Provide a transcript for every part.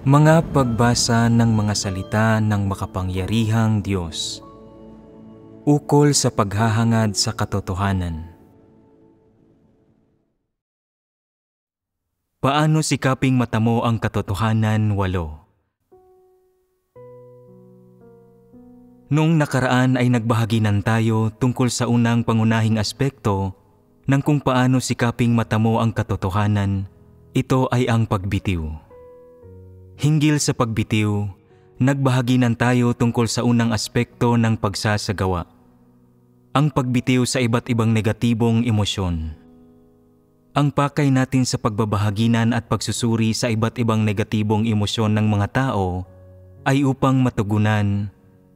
Mga pagbasa ng mga salita ng makapangyarihang Diyos. Ukol sa paghahangad sa katotohanan. Paano sikaping matamo ang katotohanan? 8. Noong nakaraan ay nagbahaginan tayo tungkol sa unang pangunahing aspekto ng kung paano sikaping matamo ang katotohanan. Ito ay ang pagbitiw. Hinggil sa pagbitiw, nagbahaginan tayo tungkol sa unang aspekto ng pagsasagawa. Ang pagbitiw sa iba't ibang negatibong emosyon. Ang pakay natin sa pagbabahaginan at pagsusuri sa iba't ibang negatibong emosyon ng mga tao ay upang matugunan,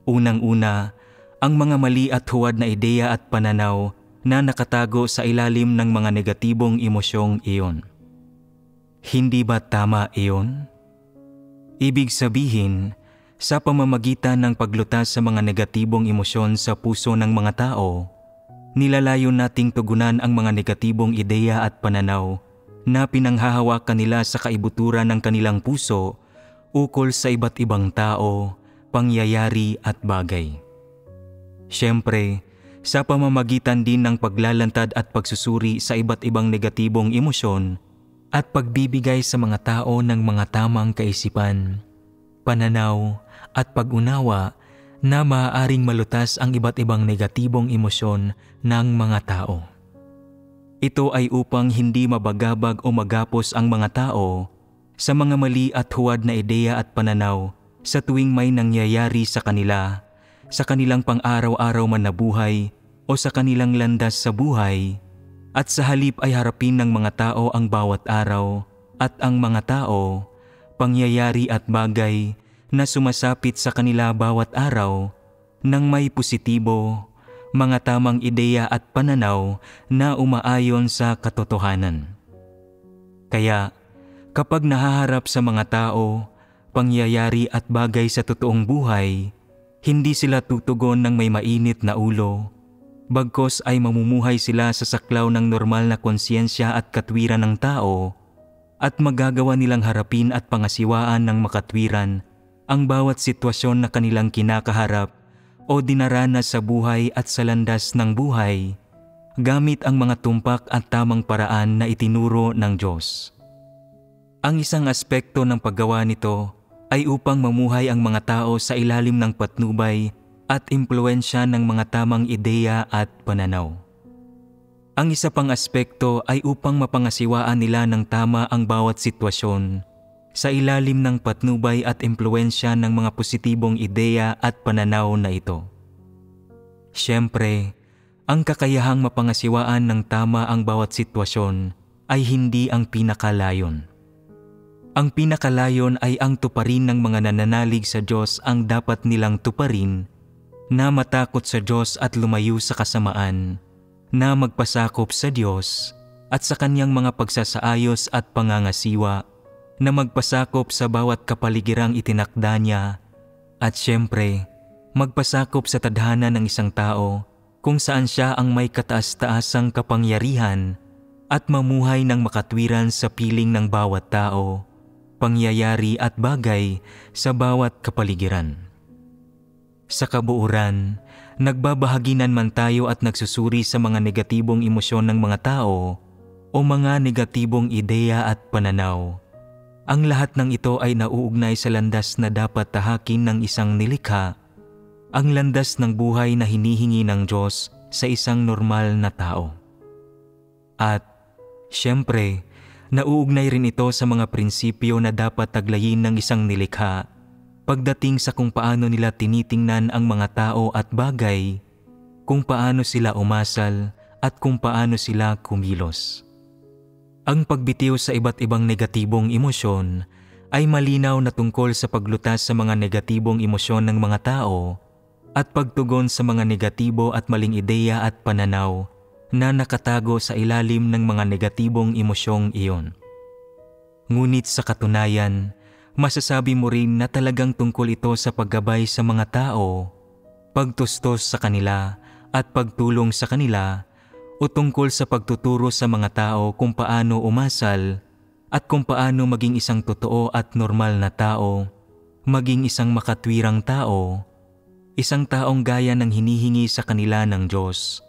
unang-una, ang mga mali at huwad na ideya at pananaw na nakatago sa ilalim ng mga negatibong emosyong iyon. Hindi ba tama iyon? Ibig sabihin, sa pamamagitan ng paglutas sa mga negatibong emosyon sa puso ng mga tao, nilalayo nating tugunan ang mga negatibong ideya at pananaw na pinanghahawakan nila sa kaibuturan ng kanilang puso ukol sa iba't ibang tao, pangyayari at bagay. Siyempre, sa pamamagitan din ng paglalantad at pagsusuri sa iba't ibang negatibong emosyon, at pagbibigay sa mga tao ng mga tamang kaisipan, pananaw at pag-unawa na maaaring malutas ang iba't ibang negatibong emosyon ng mga tao. Ito ay upang hindi mabagabag o magapos ang mga tao sa mga mali at huwad na ideya at pananaw sa tuwing may nangyayari sa kanila, sa kanilang pang-araw-araw man na buhay o sa kanilang landas sa buhay, at sa halip ay harapin ng mga tao ang bawat araw at ang mga tao, pangyayari at bagay na sumasapit sa kanila bawat araw nang may positibo, mga tamang ideya at pananaw na umaayon sa katotohanan. Kaya, kapag nahaharap sa mga tao, pangyayari at bagay sa totoong buhay, hindi sila tutugon ng may mainit na ulo, bagkos ay mamumuhay sila sa saklaw ng normal na konsyensya at katwiran ng tao at magagawa nilang harapin at pangasiwaan ng makatwiran ang bawat sitwasyon na kanilang kinakaharap o dinaranas sa buhay at sa landas ng buhay gamit ang mga tumpak at tamang paraan na itinuro ng Diyos. Ang isang aspekto ng paggawa nito ay upang mamuhay ang mga tao sa ilalim ng patnubay at impluwensya ng mga tamang ideya at pananaw. Ang isa pang aspekto ay upang mapangasiwaan nila ng tama ang bawat sitwasyon sa ilalim ng patnubay at impluwensya ng mga positibong ideya at pananaw na ito. Siyempre, ang kakayahang mapangasiwaan ng tama ang bawat sitwasyon ay hindi ang pinakalayon. Ang pinakalayon ay ang tuparin ng mga nananalig sa Diyos ang dapat nilang tuparin, na matakot sa Diyos at lumayo sa kasamaan, na magpasakop sa Diyos at sa Kanyang mga pagsasaayos at pangangasiwa, na magpasakop sa bawat kapaligirang itinakda niya, at siyempre, magpasakop sa tadhana ng isang tao kung saan siya ang may kataas-taasang kapangyarihan at mamuhay ng makatwiran sa piling ng bawat tao, pangyayari at bagay sa bawat kapaligiran. Sa kabuuran, nagbabahaginan man tayo at nagsusuri sa mga negatibong emosyon ng mga tao o mga negatibong ideya at pananaw. Ang lahat ng ito ay nauugnay sa landas na dapat tahakin ng isang nilikha, ang landas ng buhay na hinihingi ng Diyos sa isang normal na tao. At, siyempre, nauugnay rin ito sa mga prinsipyo na dapat taglayin ng isang nilikha pagdating sa kung paano nila tinitingnan ang mga tao at bagay, kung paano sila umasal at kung paano sila kumilos. Ang pagbitiw sa iba't ibang negatibong emosyon ay malinaw na tungkol sa paglutas sa mga negatibong emosyon ng mga tao at pagtugon sa mga negatibo at maling ideya at pananaw na nakatago sa ilalim ng mga negatibong emosyong iyon. Ngunit sa katunayan, masasabi mo rin na talagang tungkol ito sa paggabay sa mga tao, pagtustos sa kanila at pagtulong sa kanila o tungkol sa pagtuturo sa mga tao kung paano umasal at kung paano maging isang totoo at normal na tao, maging isang makatwirang tao, isang taong gaya ng hinihingi sa kanila ng Diyos,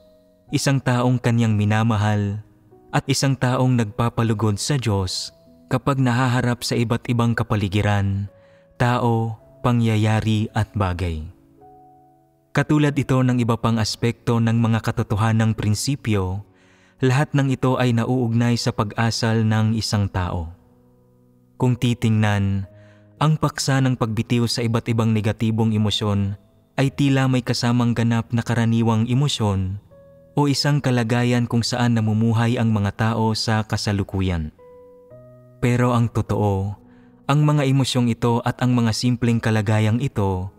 isang taong kanyang minamahal, at isang taong nagpapalugod sa Diyos kapag nahaharap sa iba't ibang kapaligiran, tao, pangyayari at bagay. Katulad ito ng iba pang aspekto ng mga katotohanang prinsipyo, lahat ng ito ay nauugnay sa pag-asal ng isang tao. Kung titingnan, ang paksa ng pagbitiw sa iba't ibang negatibong emosyon ay tila may kasamang ganap na karaniwang emosyon o isang kalagayan kung saan namumuhay ang mga tao sa kasalukuyan. Pero ang totoo, ang mga emosyong ito at ang mga simpleng kalagayang ito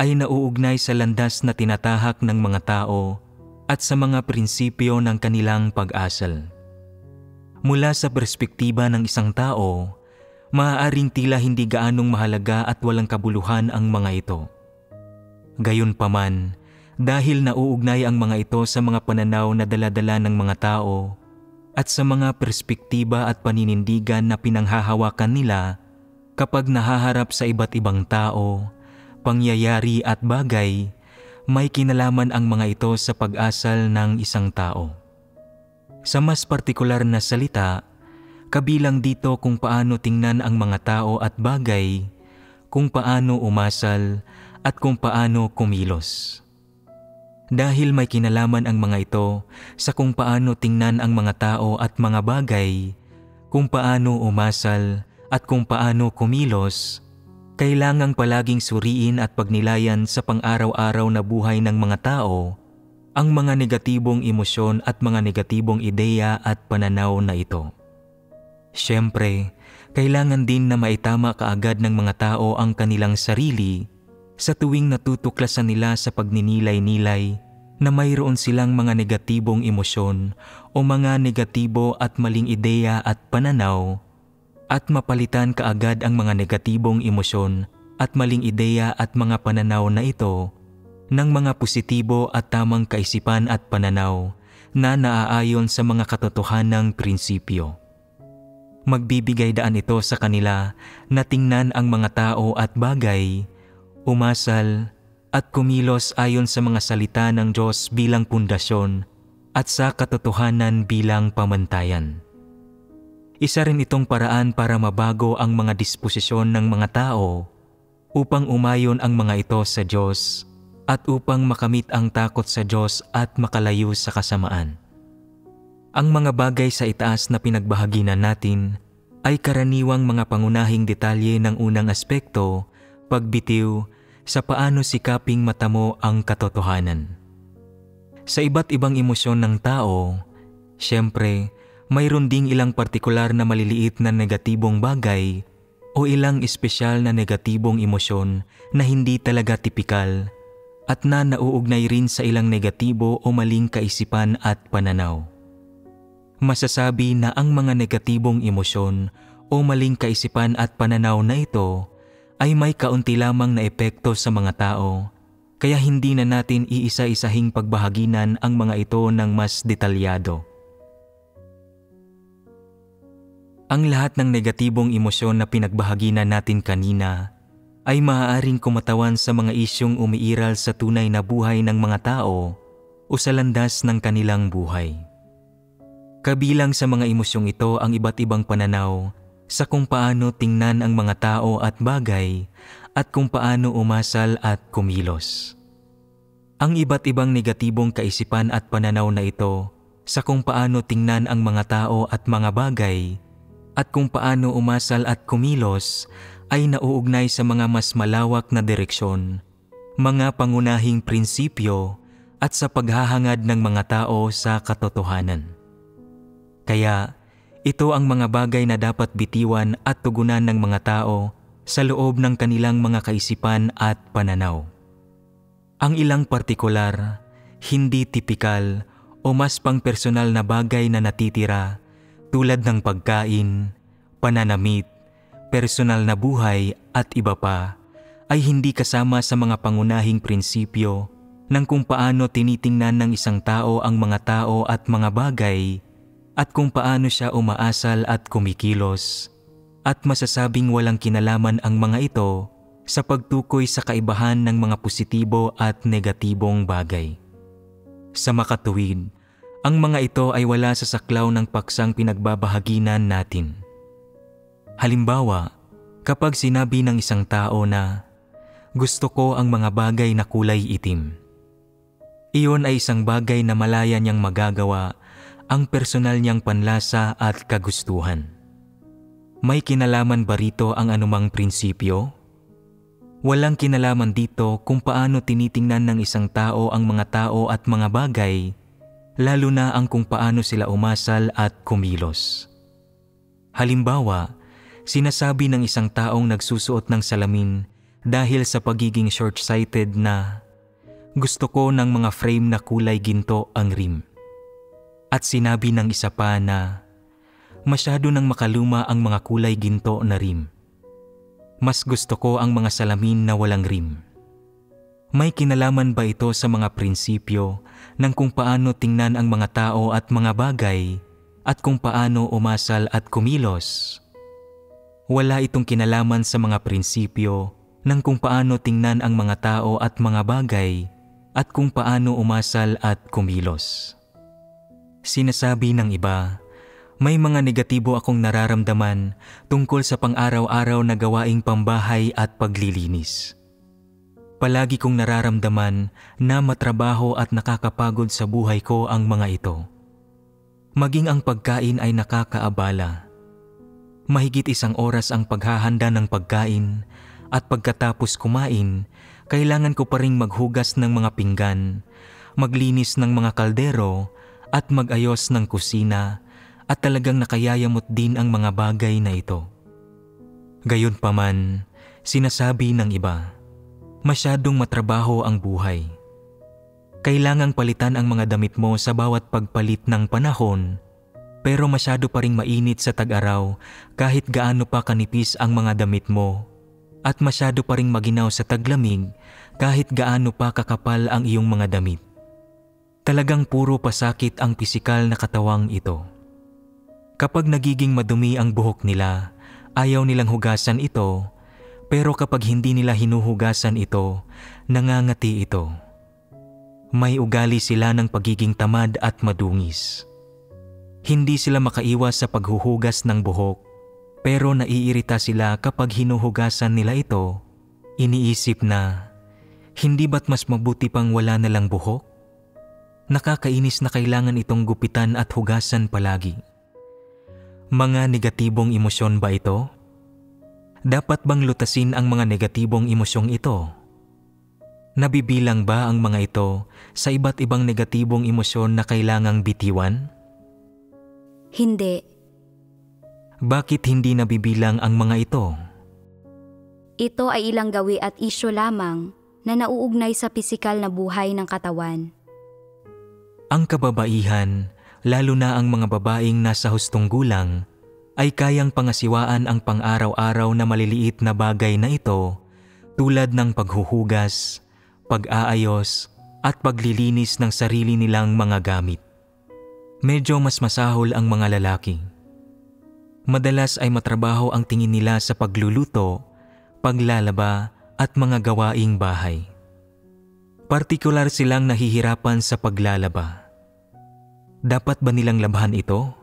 ay nauugnay sa landas na tinatahak ng mga tao at sa mga prinsipyo ng kanilang pag-asal. Mula sa perspektiba ng isang tao, maaaring tila hindi gaanong mahalaga at walang kabuluhan ang mga ito. Gayunpaman, dahil nauugnay ang mga ito sa mga pananaw na dala-dala ng mga tao at sa mga perspektiba at paninindigan na pinanghahawakan nila kapag nahaharap sa iba't ibang tao, pangyayari at bagay, may kinalaman ang mga ito sa pag-asal ng isang tao. Sa mas partikular na salita, kabilang dito kung paano tingnan ang mga tao at bagay, kung paano umasal, at kung paano kumilos. Dahil may kinalaman ang mga ito sa kung paano tingnan ang mga tao at mga bagay, kung paano umasal, at kung paano kumilos, kailangang palaging suriin at pagnilayan sa pang-araw-araw na buhay ng mga tao ang mga negatibong emosyon at mga negatibong ideya at pananaw na ito. Siyempre, kailangan din na maitama kaagad ng mga tao ang kanilang sarili sa tuwing natutuklasan nila sa pagninilay-nilay na mayroon silang mga negatibong emosyon o mga negatibo at maling ideya at pananaw, at mapalitan kaagad ang mga negatibong emosyon at maling ideya at mga pananaw na ito ng mga positibo at tamang kaisipan at pananaw na naaayon sa mga katotohanang prinsipyo. Magbibigay daan ito sa kanila na tingnan ang mga tao at bagay, umasal, at kumilos ayon sa mga salita ng Diyos bilang pundasyon at sa katotohanan bilang pamantayan. Isa rin itong paraan para mabago ang mga disposisyon ng mga tao upang umayon ang mga ito sa Diyos at upang makamit ang takot sa Diyos at makalayo sa kasamaan. Ang mga bagay sa itaas na pinagbahaginan natin ay karaniwang mga pangunahing detalye ng unang aspekto, pagbitiw, sa paano sikaping matamo ang katotohanan. Sa iba't ibang emosyon ng tao, siyempre, mayroon ding ilang partikular na maliliit na negatibong bagay o ilang espesyal na negatibong emosyon na hindi talaga tipikal at na nauugnay rin sa ilang negatibo o maling kaisipan at pananaw. Masasabi na ang mga negatibong emosyon o maling kaisipan at pananaw na ito ay may kaunti lamang na epekto sa mga tao, kaya hindi na natin iisa-isahing pagbahaginan ang mga ito ng mas detalyado. Ang lahat ng negatibong emosyon na pinagbahaginan natin kanina ay maaaring kumatawan sa mga isyong umiiral sa tunay na buhay ng mga tao o sa landas ng kanilang buhay. Kabilang sa mga emosyong ito ang iba't ibang pananaw sa kung paano tingnan ang mga tao at bagay at kung paano umasal at kumilos. Ang iba't ibang negatibong kaisipan at pananaw na ito sa kung paano tingnan ang mga tao at mga bagay at kung paano umasal at kumilos ay nauugnay sa mga mas malawak na direksyon, mga pangunahing prinsipyo at sa paghahangad ng mga tao sa katotohanan. Kaya, ito ang mga bagay na dapat bitiwan at tugunan ng mga tao sa loob ng kanilang mga kaisipan at pananaw. Ang ilang partikular, hindi tipikal o mas pang-personal na bagay na natitira tulad ng pagkain, pananamit, personal na buhay at iba pa ay hindi kasama sa mga pangunahing prinsipyo ng kung paano tinitingnan ng isang tao ang mga tao at mga bagay at kung paano siya umaasal at kumikilos, at masasabing walang kinalaman ang mga ito sa pagtukoy sa kaibahan ng mga positibo at negatibong bagay. Sa makatuwid, ang mga ito ay wala sa saklaw ng paksang pinagbabahaginan natin. Halimbawa, kapag sinabi ng isang tao na, "Gusto ko ang mga bagay na kulay itim." Iyon ay isang bagay na malaya niyang magagawa ang personal niyang panlasa at kagustuhan. May kinalaman ba rito ang anumang prinsipyo? Walang kinalaman dito kung paano tinitingnan ng isang tao ang mga tao at mga bagay, lalo na ang kung paano sila umasal at kumilos. Halimbawa, sinasabi ng isang taong nagsusuot ng salamin dahil sa pagiging short-sighted na, "Gusto ko ng mga frame na kulay ginto ang rim." At sinabi ng isa pa na, "Masyado nang makaluma ang mga kulay ginto na rim. Mas gusto ko ang mga salamin na walang rim." May kinalaman ba ito sa mga prinsipyo ng kung paano tingnan ang mga tao at mga bagay at kung paano umasal at kumilos? Wala itong kinalaman sa mga prinsipyo ng kung paano tingnan ang mga tao at mga bagay at kung paano umasal at kumilos. Sinasabi ng iba, may mga negatibo akong nararamdaman tungkol sa pang-araw-araw na gawaing pambahay at paglilinis. Palagi kong nararamdaman na matrabaho at nakakapagod sa buhay ko ang mga ito. Maging ang pagkain ay nakakaabala. Mahigit 1 oras ang paghahanda ng pagkain at pagkatapos kumain, kailangan ko pa ring maghugas ng mga pinggan, maglinis ng mga kaldero at mag-ayos ng kusina at talagang nakayayamot din ang mga bagay na ito. Gayunpaman, sinasabi ng iba, masyadong matrabaho ang buhay. Kailangang palitan ang mga damit mo sa bawat pagpalit ng panahon, pero masyado pa ring mainit sa tag-araw kahit gaano pa kanipis ang mga damit mo, at masyado pa ring maginaw sa taglamig kahit gaano pa kakapal ang iyong mga damit. Talagang puro pasakit ang pisikal na katawang ito. Kapag nagiging madumi ang buhok nila, ayaw nilang hugasan ito, pero kapag hindi nila hinuhugasan ito, nangangati ito. May ugali sila ng pagiging tamad at madungis. Hindi sila makaiwas sa paghuhugas ng buhok, pero naiirita sila kapag hinuhugasan nila ito. Iniisip na, hindi ba't mas mabuti pang wala na lang buhok? Nakakainis na kailangan itong gupitan at hugasan palagi. Mga negatibong emosyon ba ito? Dapat bang lutasin ang mga negatibong emosyong ito? Nabibilang ba ang mga ito sa iba't ibang negatibong emosyon na kailangang bitiwan? Hindi. Bakit hindi nabibilang ang mga ito? Ito ay ilang gawi at isyo lamang na nauugnay sa pisikal na buhay ng katawan. Ang kababaihan, lalo na ang mga babaeng nasa hustong gulang, ay kayang pangasiwaan ang pang-araw-araw na maliliit na bagay na ito tulad ng paghuhugas, pag-aayos at paglilinis ng sarili nilang mga gamit. Medyo mas masahol ang mga lalaki. Madalas ay matrabaho ang tingin nila sa pagluluto, paglalaba at mga gawaing bahay. Partikular silang nahihirapan sa paglalaba. Dapat ba nilang labahan ito?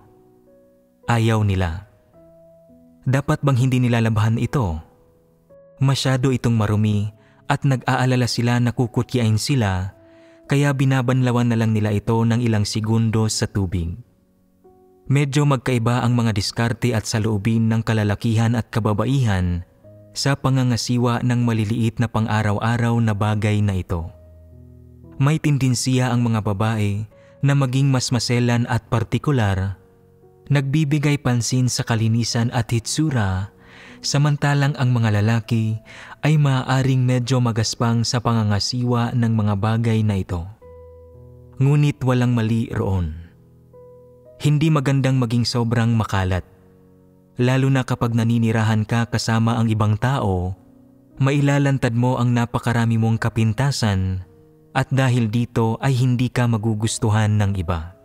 Ayaw nila. Dapat bang hindi nila labahan ito? Masyado itong marumi at nag-aalala sila na kukutyain sila, kaya binabanlawan na lang nila ito ng ilang segundo sa tubig. Medyo magkaiba ang mga diskarte at saloobin ng kalalakihan at kababaihan sa pangangasiwa ng maliliit na pang-araw-araw na bagay na ito. May tendensiya ang mga babae na maging mas maselan at partikular, nagbibigay pansin sa kalinisan at hitsura, samantalang ang mga lalaki ay maaaring medyo magaspang sa pangangasiwa ng mga bagay na ito. Ngunit walang mali roon. Hindi magandang maging sobrang makalat. Lalo na kapag naninirahan ka kasama ang ibang tao, mailalantad mo ang napakarami mong kapintasan at dahil dito ay hindi ka magugustuhan ng iba.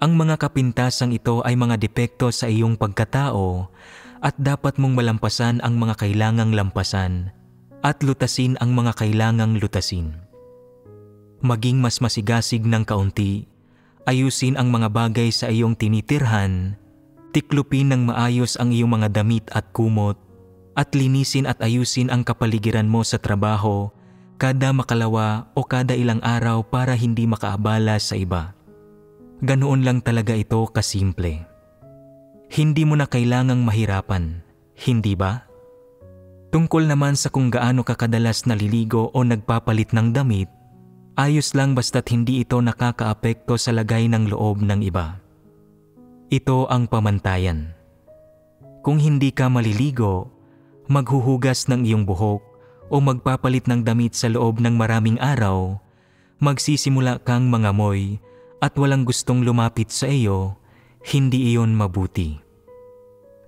Ang mga kapintasang ito ay mga depekto sa iyong pagkatao at dapat mong malampasan ang mga kailangang lampasan at lutasin ang mga kailangang lutasin. Maging mas masigasig ng kaunti, ayusin ang mga bagay sa iyong tinitirhan, tiklupin ng maayos ang iyong mga damit at kumot, at linisin at ayusin ang kapaligiran mo sa trabaho kada makalawa o kada ilang araw para hindi makaabala sa iba. Ganoon lang talaga ito kasimple. Hindi mo na kailangang mahirapan, hindi ba? Tungkol naman sa kung gaano ka kadalas naliligo o nagpapalit ng damit, ayos lang basta't hindi ito nakakaapekto sa lagay ng loob ng iba. Ito ang pamantayan. Kung hindi ka maliligo, maghuhugas ng iyong buhok o magpapalit ng damit sa loob ng maraming araw, magsisimula kang mangamoy at walang gustong lumapit sa iyo, hindi iyon mabuti.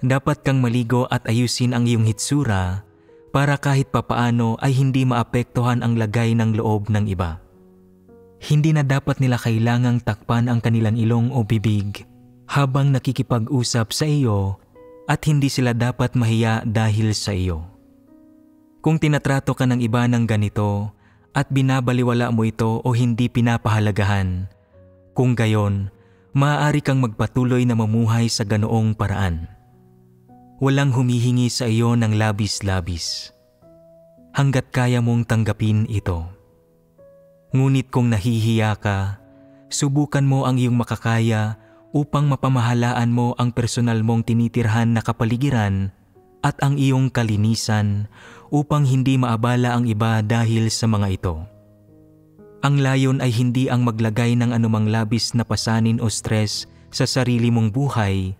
Dapat kang maligo at ayusin ang iyong hitsura para kahit papaano ay hindi maapektuhan ang lagay ng loob ng iba. Hindi na dapat nila kailangang takpan ang kanilang ilong o bibig habang nakikipag-usap sa iyo at hindi sila dapat mahiya dahil sa iyo. Kung tinatrato ka ng iba ng ganito at binabaliwala mo ito o hindi pinapahalagahan, kung gayon, maaari kang magpatuloy na mamuhay sa ganoong paraan. Walang humihingi sa iyo ng labis-labis, hanggat kaya mong tanggapin ito. Ngunit kung nahihiya ka, subukan mo ang iyong makakaya upang mapamahalaan mo ang personal mong tinitirhan na kapaligiran at ang iyong kalinisan upang hindi maabala ang iba dahil sa mga ito. Ang layon ay hindi ang maglagay ng anumang labis na pasanin o stress sa sarili mong buhay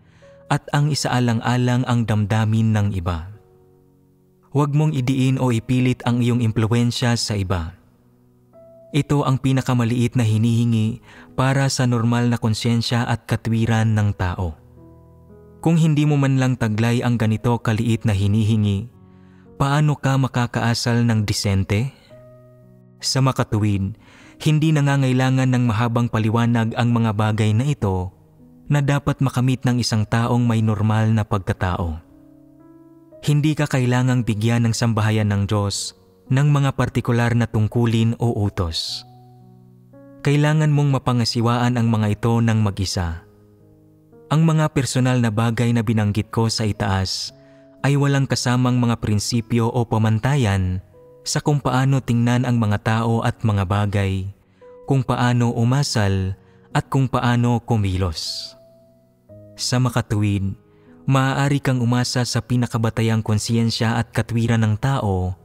at ang isaalang-alang ang damdamin ng iba. Huwag mong idiin o ipilit ang iyong impluwensya sa iba. Ito ang pinakamaliit na hinihingi para sa normal na konsyensya at katwiran ng tao. Kung hindi mo man lang taglay ang ganito kaliit na hinihingi, paano ka makakaasal ng disente? Sa makatuwid, hindi nangangailangan ng mahabang paliwanag ang mga bagay na ito na dapat makamit ng isang taong may normal na pagkatao. Hindi ka kailangang bigyan ng sambahayan ng Diyos ng mga partikular na tungkulin o utos. Kailangan mong mapangasiwaan ang mga ito ng mag-isa. Ang mga personal na bagay na binanggit ko sa itaas ay walang kasamang mga prinsipyo o pamantayan sa kung paano tingnan ang mga tao at mga bagay, kung paano umasal at kung paano kumilos. Sa makatuwid, maaari kang umasa sa pinakabatayang konsiyensya at katwiran ng tao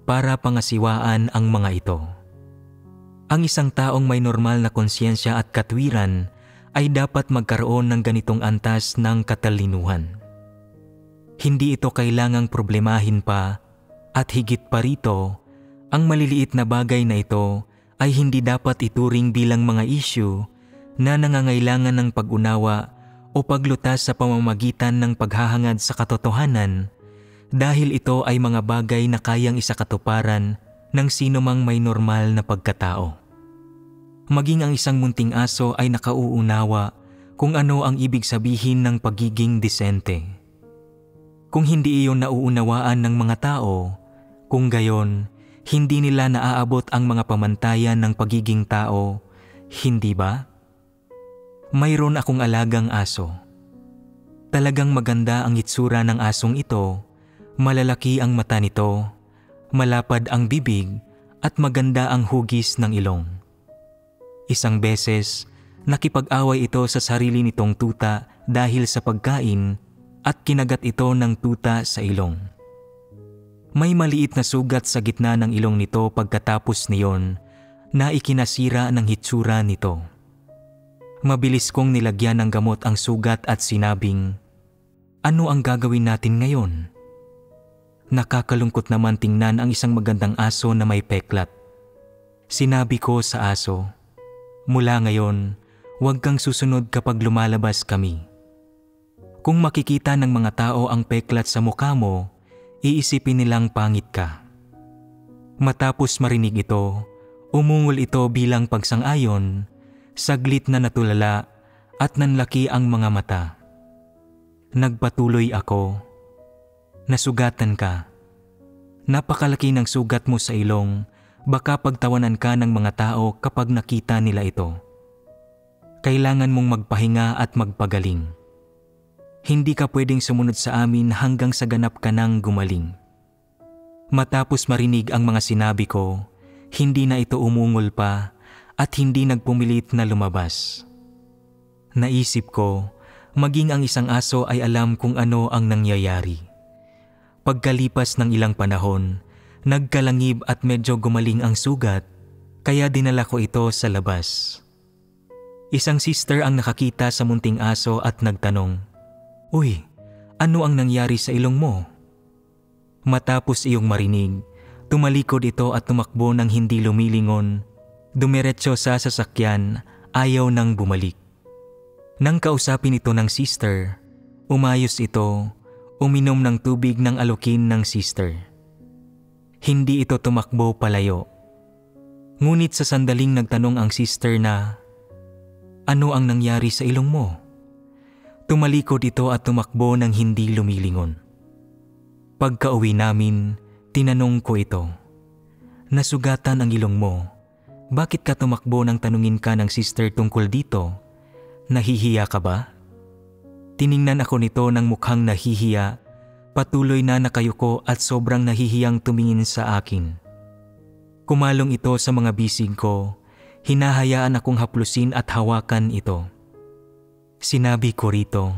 para pangasiwaan ang mga ito. Ang isang taong may normal na konsiyensya at katwiran ay dapat magkaroon ng ganitong antas ng katalinuhan. Hindi ito kailangang problemahin pa at higit pa rito, ang maliliit na bagay na ito ay hindi dapat ituring bilang mga issue na nangangailangan ng pag-unawa o paglutas sa pamamagitan ng paghahangad sa katotohanan dahil ito ay mga bagay na kayang isakatuparan ng sinumang may normal na pagkatao. Maging ang isang munting aso ay nakauunawa kung ano ang ibig sabihin ng pagiging disente. Kung hindi iyon nauunawaan ng mga tao, kung gayon, hindi nila naaabot ang mga pamantayan ng pagiging tao, hindi ba? Mayroon akong alagang aso. Talagang maganda ang itsura ng asong ito, malalaki ang mata nito, malapad ang bibig at maganda ang hugis ng ilong. Isang beses, nakipag-away ito sa sarili nitong tuta dahil sa pagkain at kinagat ito ng tuta sa ilong. May maliit na sugat sa gitna ng ilong nito pagkatapos niyon na ikinasira ng hitsura nito. Mabilis kong nilagyan ng gamot ang sugat at sinabing, "Ano ang gagawin natin ngayon?" Nakakalungkot naman tingnan ang isang magandang aso na may peklat. Sinabi ko sa aso, "Mula ngayon, huwag kang susunod kapag lumalabas kami. Kung makikita ng mga tao ang peklat sa mukha mo, iisipin nilang pangit ka." Matapos marinig ito, umungol ito bilang pagsang-ayon, saglit na natulala at nanlaki ang mga mata. Nagpatuloy ako. Nasugatan ka. Napakalaki ng sugat mo sa ilong, baka pagtawanan ka ng mga tao kapag nakita nila ito. Kailangan mong magpahinga at magpagaling. Hindi ka pwedeng sumunod sa amin hanggang sa ganap ka nang gumaling. Matapos marinig ang mga sinabi ko, hindi na ito umungol pa at hindi nagpumilit na lumabas. Naisip ko, maging ang isang aso ay alam kung ano ang nangyayari. Pagkalipas ng ilang panahon, nagkalangib at medyo gumaling ang sugat, kaya dinala ko ito sa labas. Isang sister ang nakakita sa munting aso at nagtanong, "Uy, ano ang nangyari sa ilong mo?" Matapos iyong marinig, tumalikod ito at tumakbo ng hindi lumilingon. Dumiretso sa sasakyan, ayaw nang bumalik. Nang kausapin ito ng sister, umayos ito, uminom ng tubig ng alukin ng sister. Hindi ito tumakbo palayo. Ngunit sa sandaling nagtanong ang sister na, "Ano ang nangyari sa ilong mo?" Tumalikod ito at tumakbo ng hindi lumilingon. Pagka-uwi namin, tinanong ko ito, "Nasugatan ang ilong mo. Bakit ka tumakbo nang tanungin ka ng sister tungkol dito? Nahihiya ka ba?" Tiningnan ako nito ng mukhang nahihiya, patuloy na nakayuko at sobrang nahihiyang tumingin sa akin. Kumalong ito sa mga bisig ko, hinahayaan akong haplusin at hawakan ito. Sinabi ko rito,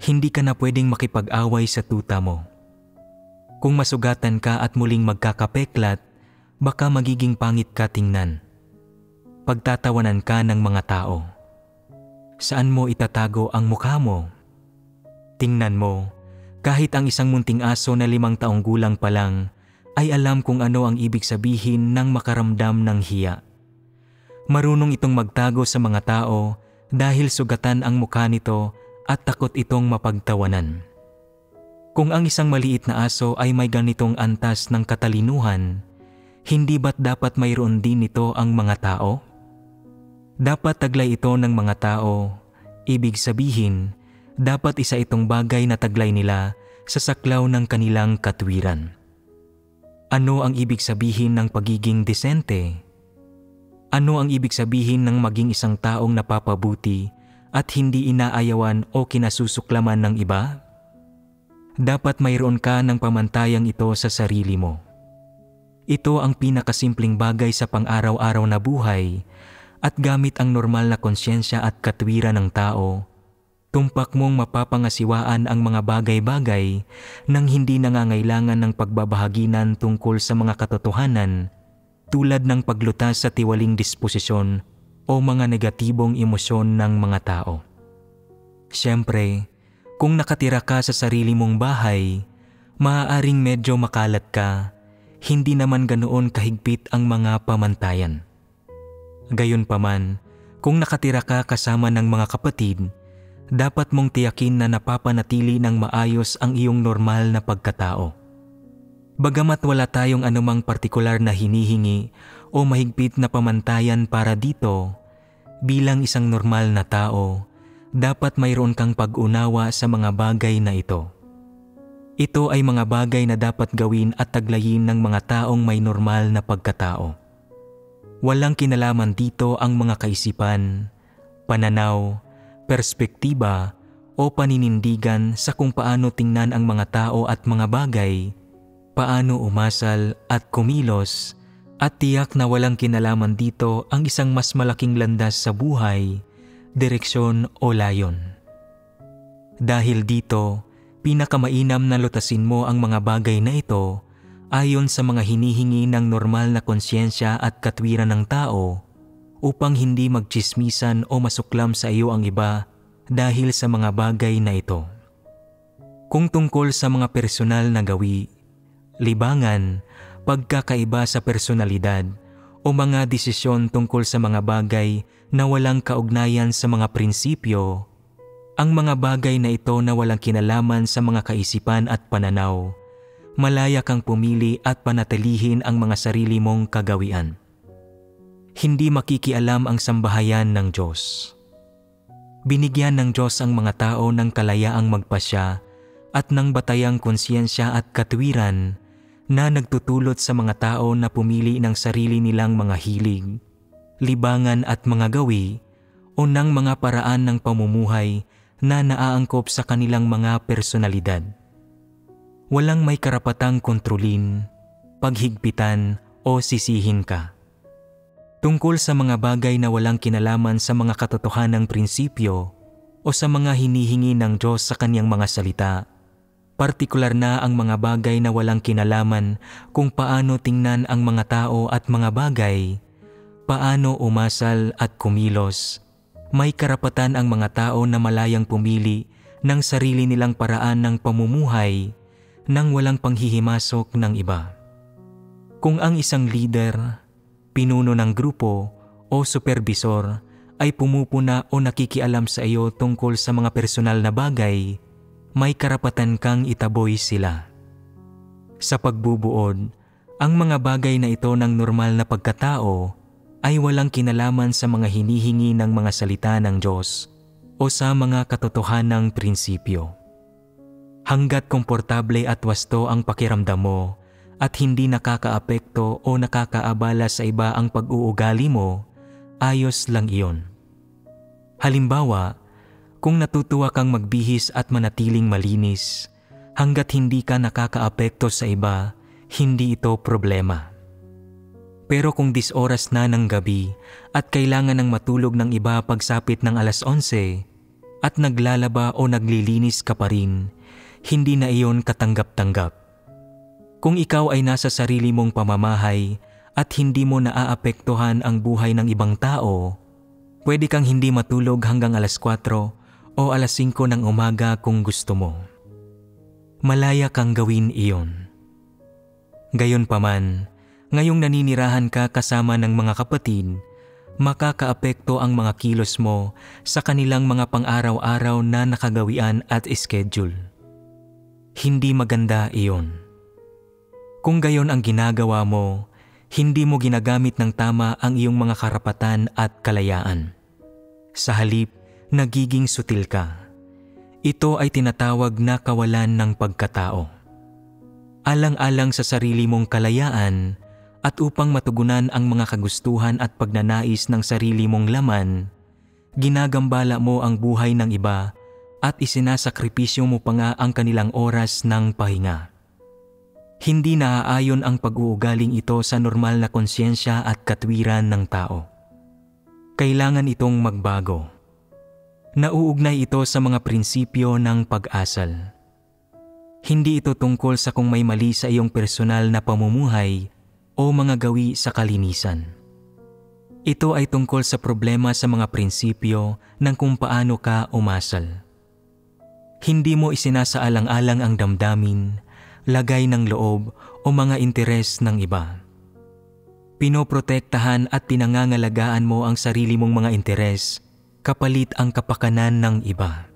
"Hindi ka na pwedeng makipag-away sa tuta mo. Kung masugatan ka at muling magkakapeklat, baka magiging pangit ka tingnan. Pagtatawanan ka ng mga tao. Saan mo itatago ang mukha mo? Tingnan mo, kahit ang isang munting aso na 5 taong gulang pa lang ay alam kung ano ang ibig sabihin ng makaramdam ng hiya. Marunong itong magtago sa mga tao dahil sugatan ang mukha nito at takot itong mapagtawanan. Kung ang isang maliit na aso ay may ganitong antas ng katalinuhan, hindi ba't dapat mayroon din nito ang mga tao? Dapat taglay ito ng mga tao. Ibig sabihin, dapat isa itong bagay na taglay nila sa saklaw ng kanilang katwiran. Ano ang ibig sabihin ng pagiging disente? Ano ang ibig sabihin ng maging isang taong napapabuti at hindi inaayawan o kinasusuklaman ng iba? Dapat mayroon ka ng pamantayang ito sa sarili mo. Ito ang pinakasimpleng bagay sa pang-araw-araw na buhay at gamit ang normal na konsyensya at katwiran ng tao, tumpak mong mapapangasiwaan ang mga bagay-bagay nang hindi nangangailangan ng pagbabahaginan tungkol sa mga katotohanan tulad ng paglutas sa tiwaling disposisyon o mga negatibong emosyon ng mga tao. Siyempre, kung nakatira ka sa sarili mong bahay, maaaring medyo makalat ka, hindi naman ganoon kahigpit ang mga pamantayan. Gayunpaman, kung nakatira ka kasama ng mga kapatid, dapat mong tiyakin na napapanatili ng maayos ang iyong normal na pagkatao. Bagamat wala tayong anumang partikular na hinihingi o mahigpit na pamantayan para dito, bilang isang normal na tao, dapat mayroon kang pag-unawa sa mga bagay na ito. Ito ay mga bagay na dapat gawin at taglayin ng mga taong may normal na pagkatao. Walang kinalaman dito ang mga kaisipan, pananaw, perspektiba o paninindigan sa kung paano tingnan ang mga tao at mga bagay, paano umasal at kumilos, at tiyak na walang kinalaman dito ang isang mas malaking landas sa buhay, direksyon o layon. Dahil dito, pinakamainam na lutasin mo ang mga bagay na ito ayon sa mga hinihingi ng normal na konsyensya at katwiran ng tao upang hindi magtsismisan o masuklam sa iyo ang iba dahil sa mga bagay na ito. Kung tungkol sa mga personal na gawi, libangan, pagkakaiba sa personalidad o mga desisyon tungkol sa mga bagay na walang kaugnayan sa mga prinsipyo, ang mga bagay na ito na walang kinalaman sa mga kaisipan at pananaw, malaya kang pumili at panatilihin ang mga sarili mong kagawian. Hindi makikialam ang sambahayan ng Diyos. Binigyan ng Diyos ang mga tao ng kalayaang magpasya at ng batayang konsyensya at katwiran na nagtutulot sa mga tao na pumili ng sarili nilang mga hilig, libangan at mga gawi o ng mga paraan ng pamumuhay na naaangkop sa kanilang mga personalidad. Walang may karapatang kontrolin, paghigpitan o sisihin ka. Tungkol sa mga bagay na walang kinalaman sa mga katotohanang prinsipyo o sa mga hinihingi ng Diyos sa kanyang mga salita, partikular na ang mga bagay na walang kinalaman kung paano tingnan ang mga tao at mga bagay, paano umasal at kumilos, may karapatan ang mga tao na malayang pumili ng sarili nilang paraan ng pamumuhay nang walang panghihimasok ng iba. Kung ang isang leader, pinuno ng grupo o supervisor ay pumupuna o nakikialam sa iyo tungkol sa mga personal na bagay, may karapatan kang itaboy sila. Sa pagbubuod, ang mga bagay na ito ng normal na pagkatao ay walang kinalaman sa mga hinihingi ng mga salita ng Diyos o sa mga katotohanang prinsipyo. Hanggat komportable at wasto ang pakiramdam mo at hindi nakakaapekto o nakakaabala sa iba ang pag-uugali mo, ayos lang iyon. Halimbawa, kung natutuwa kang magbihis at manatiling malinis, hanggat hindi ka nakakaapekto sa iba, hindi ito problema. Pero kung 10 oras na ng gabi at kailangan ng matulog ng iba pagsapit ng 11:00 at naglalaba o naglilinis ka pa rin, hindi na iyon katanggap-tanggap. Kung ikaw ay nasa sarili mong pamamahay at hindi mo naaapektuhan ang buhay ng ibang tao, pwede kang hindi matulog hanggang 4:00 o 5:00 ng umaga kung gusto mo. Malaya kang gawin iyon. Gayunpaman, ngayong naninirahan ka kasama ng mga kapatid, makakaapekto ang mga kilos mo sa kanilang mga pang-araw-araw na nakagawian at schedule. Hindi maganda iyon. Kung gayon ang ginagawa mo, hindi mo ginagamit ng tama ang iyong mga karapatan at kalayaan. Sa halip, nagiging sutil ka. Ito ay tinatawag na kawalan ng pagkatao. Alang-alang sa sarili mong kalayaan at upang matugunan ang mga kagustuhan at pagnanais ng sarili mong laman, ginagambala mo ang buhay ng iba at isinasakripisyo mo pa nga ang kanilang oras ng pahinga. Hindi naaayon ang pag-uugaling ito sa normal na konsyensya at katwiran ng tao. Kailangan itong magbago. Nauugnay ito sa mga prinsipyo ng pag-asal. Hindi ito tungkol sa kung may mali sa iyong personal na pamumuhay o mga gawi sa kalinisan. Ito ay tungkol sa problema sa mga prinsipyo ng kung paano ka umasal. Hindi mo isinasaalang-alang ang damdamin, lagay ng loob o mga interes ng iba. Pinoprotektahan at pinangangalagaan mo ang sarili mong mga interes kapalit ang kapakanan ng iba.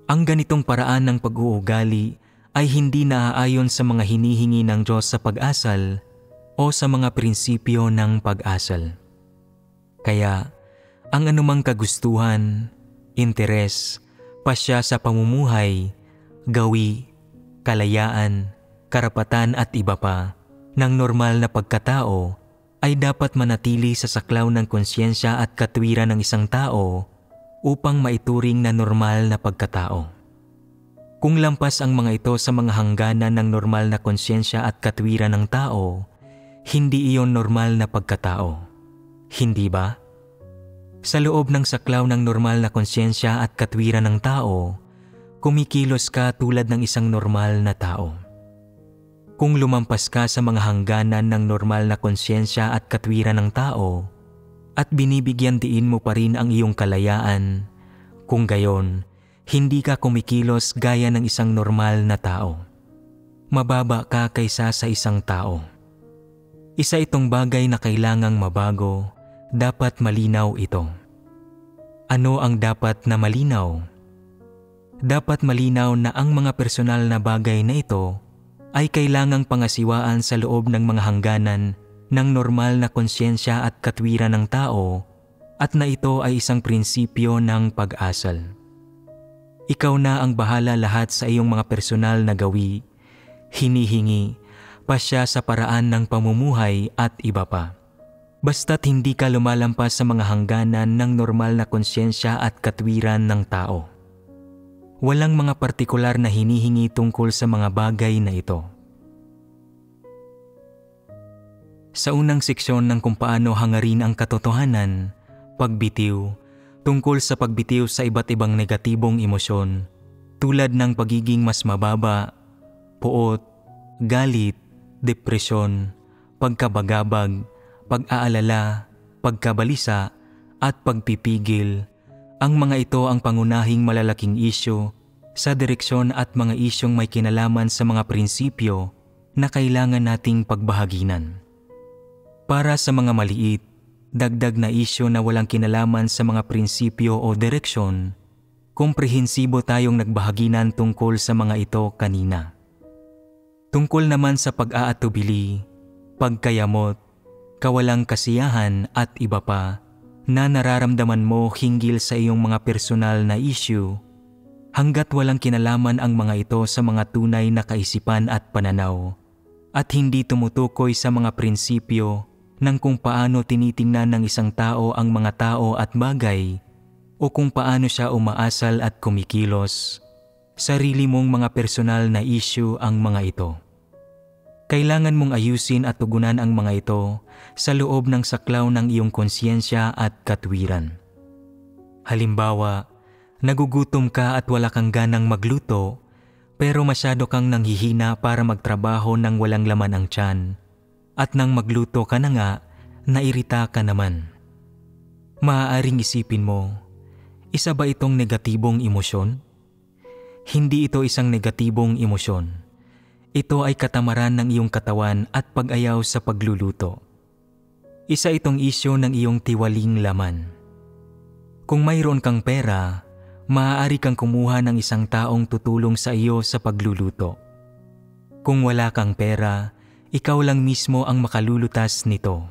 Ang ganitong paraan ng pag-uugali ay hindi naaayon sa mga hinihingi ng Diyos sa pag-asal o sa mga prinsipyo ng pag-asal. Kaya, ang anumang kagustuhan, interes, pasya sa pamumuhay, gawi, kalayaan, karapatan at iba pa ng normal na pagkatao ay dapat manatili sa saklaw ng konsyensya at katwiran ng isang tao upang maituring na normal na pagkatao. Kung lampas ang mga ito sa mga hangganan ng normal na konsyensya at katwiran ng tao, hindi iyon normal na pagkatao. Hindi ba? Sa loob ng saklaw ng normal na konsyensya at katwiran ng tao, kumikilos ka tulad ng isang normal na tao. Kung lumampas ka sa mga hangganan ng normal na konsyensya at katwiran ng tao, at binibigyan diin mo pa rin ang iyong kalayaan, kung gayon, hindi ka kumikilos gaya ng isang normal na tao. Mababa ka kaysa sa isang tao. Isa itong bagay na kailangang mabago, dapat malinaw ito. Ano ang dapat na malinaw? Dapat malinaw na ang mga personal na bagay na ito ay kailangang pangasiwaan sa loob ng mga hangganan ng normal na konsyensya at katwiran ng tao at na ito ay isang prinsipyo ng pag-asal. Ikaw na ang bahala lahat sa iyong mga personal na gawi, hinihingi, pasya sa paraan ng pamumuhay at iba pa. Basta't hindi ka lumalampas sa mga hangganan ng normal na konsyensya at katwiran ng tao. Walang mga partikular na hinihingi tungkol sa mga bagay na ito. Sa unang seksyon ng kung paano hangarin ang katotohanan, pagbitiw, tungkol sa pagbitiw sa iba't ibang negatibong emosyon tulad ng pagiging mas mababa, puot, galit, depresyon, pagkabagabag, pag-aalala, pagkabalisa, at pagpipigil. Ang mga ito ang pangunahing malalaking isyu sa direksyon at mga isyong may kinalaman sa mga prinsipyo na kailangan nating pagbahaginan. Para sa mga maliit, dagdag na isyu na walang kinalaman sa mga prinsipyo o direksyon, komprehensibo tayong nagbahaginan tungkol sa mga ito kanina. Tungkol naman sa pag-aatubili, pagkayamot, kawalang kasiyahan at iba pa na nararamdaman mo hinggil sa iyong mga personal na issue, hanggat walang kinalaman ang mga ito sa mga tunay na kaisipan at pananaw, at hindi tumutukoy sa mga prinsipyo ng kung paano tinitingnan ng isang tao ang mga tao at bagay o kung paano siya umaasal at kumikilos, sarili mong mga personal na issue ang mga ito. Kailangan mong ayusin at tugunan ang mga ito sa loob ng saklaw ng iyong konsyensya at katwiran. Halimbawa, nagugutom ka at wala kang ganang magluto, pero masyado kang nanghihina para magtrabaho nang walang laman ang tiyan. At nang magluto ka na nga, nairita ka naman. Maaaring isipin mo, isa ba itong negatibong emosyon? Hindi ito isang negatibong emosyon. Ito ay katamaran ng iyong katawan at pag-ayaw sa pagluluto. Isa itong isyo ng iyong tiwaling laman. Kung mayroon kang pera, maaari kang kumuha ng isang taong tutulong sa iyo sa pagluluto. Kung wala kang pera, ikaw lang mismo ang makalulutas nito.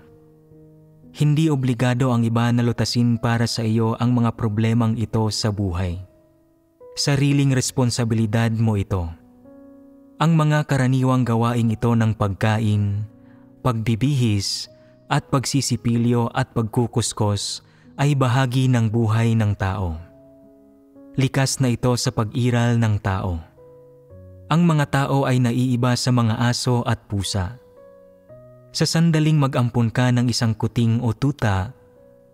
Hindi obligado ang iba na lutasin para sa iyo ang mga problemang ito sa buhay. Sariling responsibilidad mo ito. Ang mga karaniwang gawaing ito ng pagkain, pagbibihis, at pagsisipilyo at pagkukuskos ay bahagi ng buhay ng tao. Likas na ito sa pag-iral ng tao. Ang mga tao ay naiiba sa mga aso at pusa. Sa sandaling mag-ampon ka ng isang kuting o tuta,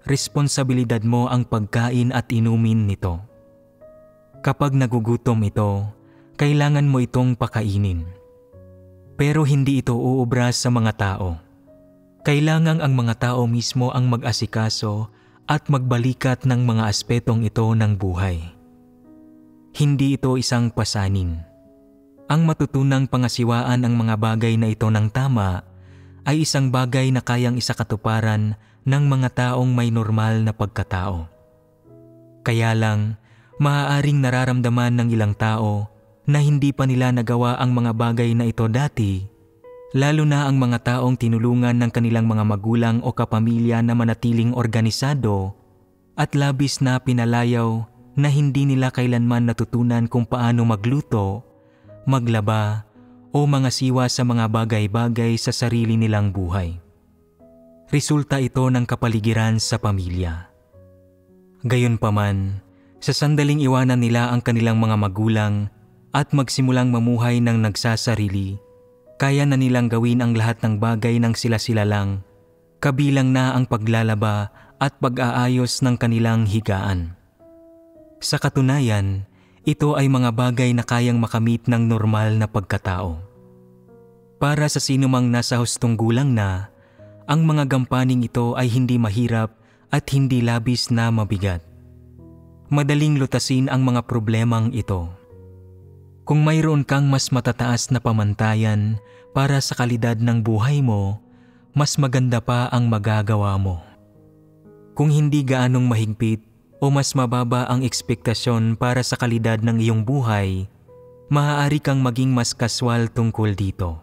responsibilidad mo ang pagkain at inumin nito. Kapag nagugutom ito, kailangan mo itong pakainin. Pero hindi ito uubra sa mga tao. Kailangang ang mga tao mismo ang mag-asikaso at magbalikat ng mga aspetong ito ng buhay. Hindi ito isang pasanin. Ang matutunang pangasiwaan ang mga bagay na ito ng tama ay isang bagay na kayang isakatuparan ng mga taong may normal na pagkatao. Kaya lang, maaaring nararamdaman ng ilang tao na hindi pa nila nagawa ang mga bagay na ito dati, lalo na ang mga taong tinulungan ng kanilang mga magulang o kapamilya na manatiling organisado at labis na pinalayaw na hindi nila kailanman natutunan kung paano magluto, maglaba, o mga siwa sa mga bagay-bagay sa sarili nilang buhay. Resulta ito ng kapaligiran sa pamilya. Gayunpaman, sa sandaling iwanan nila ang kanilang mga magulang at magsimulang mamuhay ng nagsasarili, kaya na nilang gawin ang lahat ng bagay ng sila-sila lang, kabilang na ang paglalaba at pag-aayos ng kanilang higaan. Sa katunayan, ito ay mga bagay na kayang makamit ng normal na pagkatao. Para sa sinumang nasa hustong gulang na, ang mga gampaning ito ay hindi mahirap at hindi labis na mabigat. Madaling lutasin ang mga problemang ito. Kung mayroon kang mas matataas na pamantayan para sa kalidad ng buhay mo, mas maganda pa ang magagawa mo. Kung hindi gaanong mahigpit o mas mababa ang ekspektasyon para sa kalidad ng iyong buhay, maaari kang maging mas kaswal tungkol dito.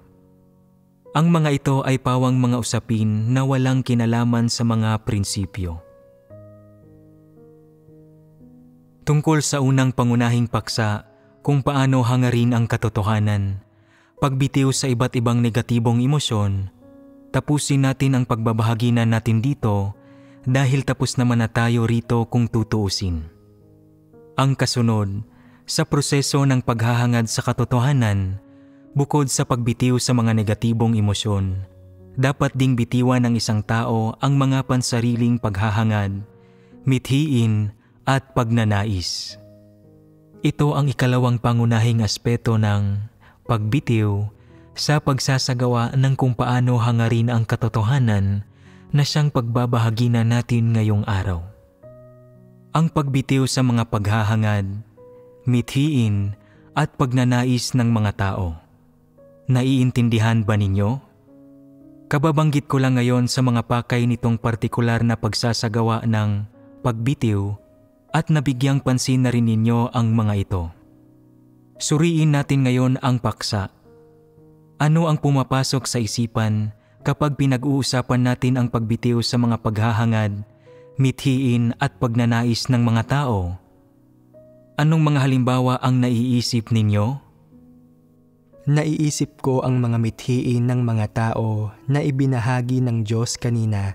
Ang mga ito ay pawang mga usapin na walang kinalaman sa mga prinsipyo. Tungkol sa unang pangunahing paksa kung paano hangarin ang katotohanan, pagbitiw sa iba't ibang negatibong emosyon, tapusin natin ang pagbabahaginan natin dito dahil tapos naman na tayo rito kung tutuusin. Ang kasunod, sa proseso ng paghahangad sa katotohanan, bukod sa pagbitiw sa mga negatibong emosyon, dapat ding bitiwan ng isang tao ang mga pansariling paghahangad, mithiin at pagnanais. Ito ang ikalawang pangunahing aspeto ng pagbitiw sa pagsasagawa ng kung paano hangarin ang katotohanan na siyang pagbabahaginan natin ngayong araw. Ang pagbitiw sa mga paghahangad, mithiin at pagnanais ng mga tao. Naiintindihan ba ninyo? Kababanggit ko lang ngayon sa mga pakay nitong partikular na pagsasagawa ng pagbitiw at nabigyang pansin na rin ninyo ang mga ito. Suriin natin ngayon ang paksa. Ano ang pumapasok sa isipan kapag pinag-uusapan natin ang pagbitiw sa mga paghahangad, mithiin at pagnanais ng mga tao? Anong mga halimbawa ang naiisip ninyo? Naiisip ko ang mga mithiin ng mga tao na ibinahagi ng Diyos kanina,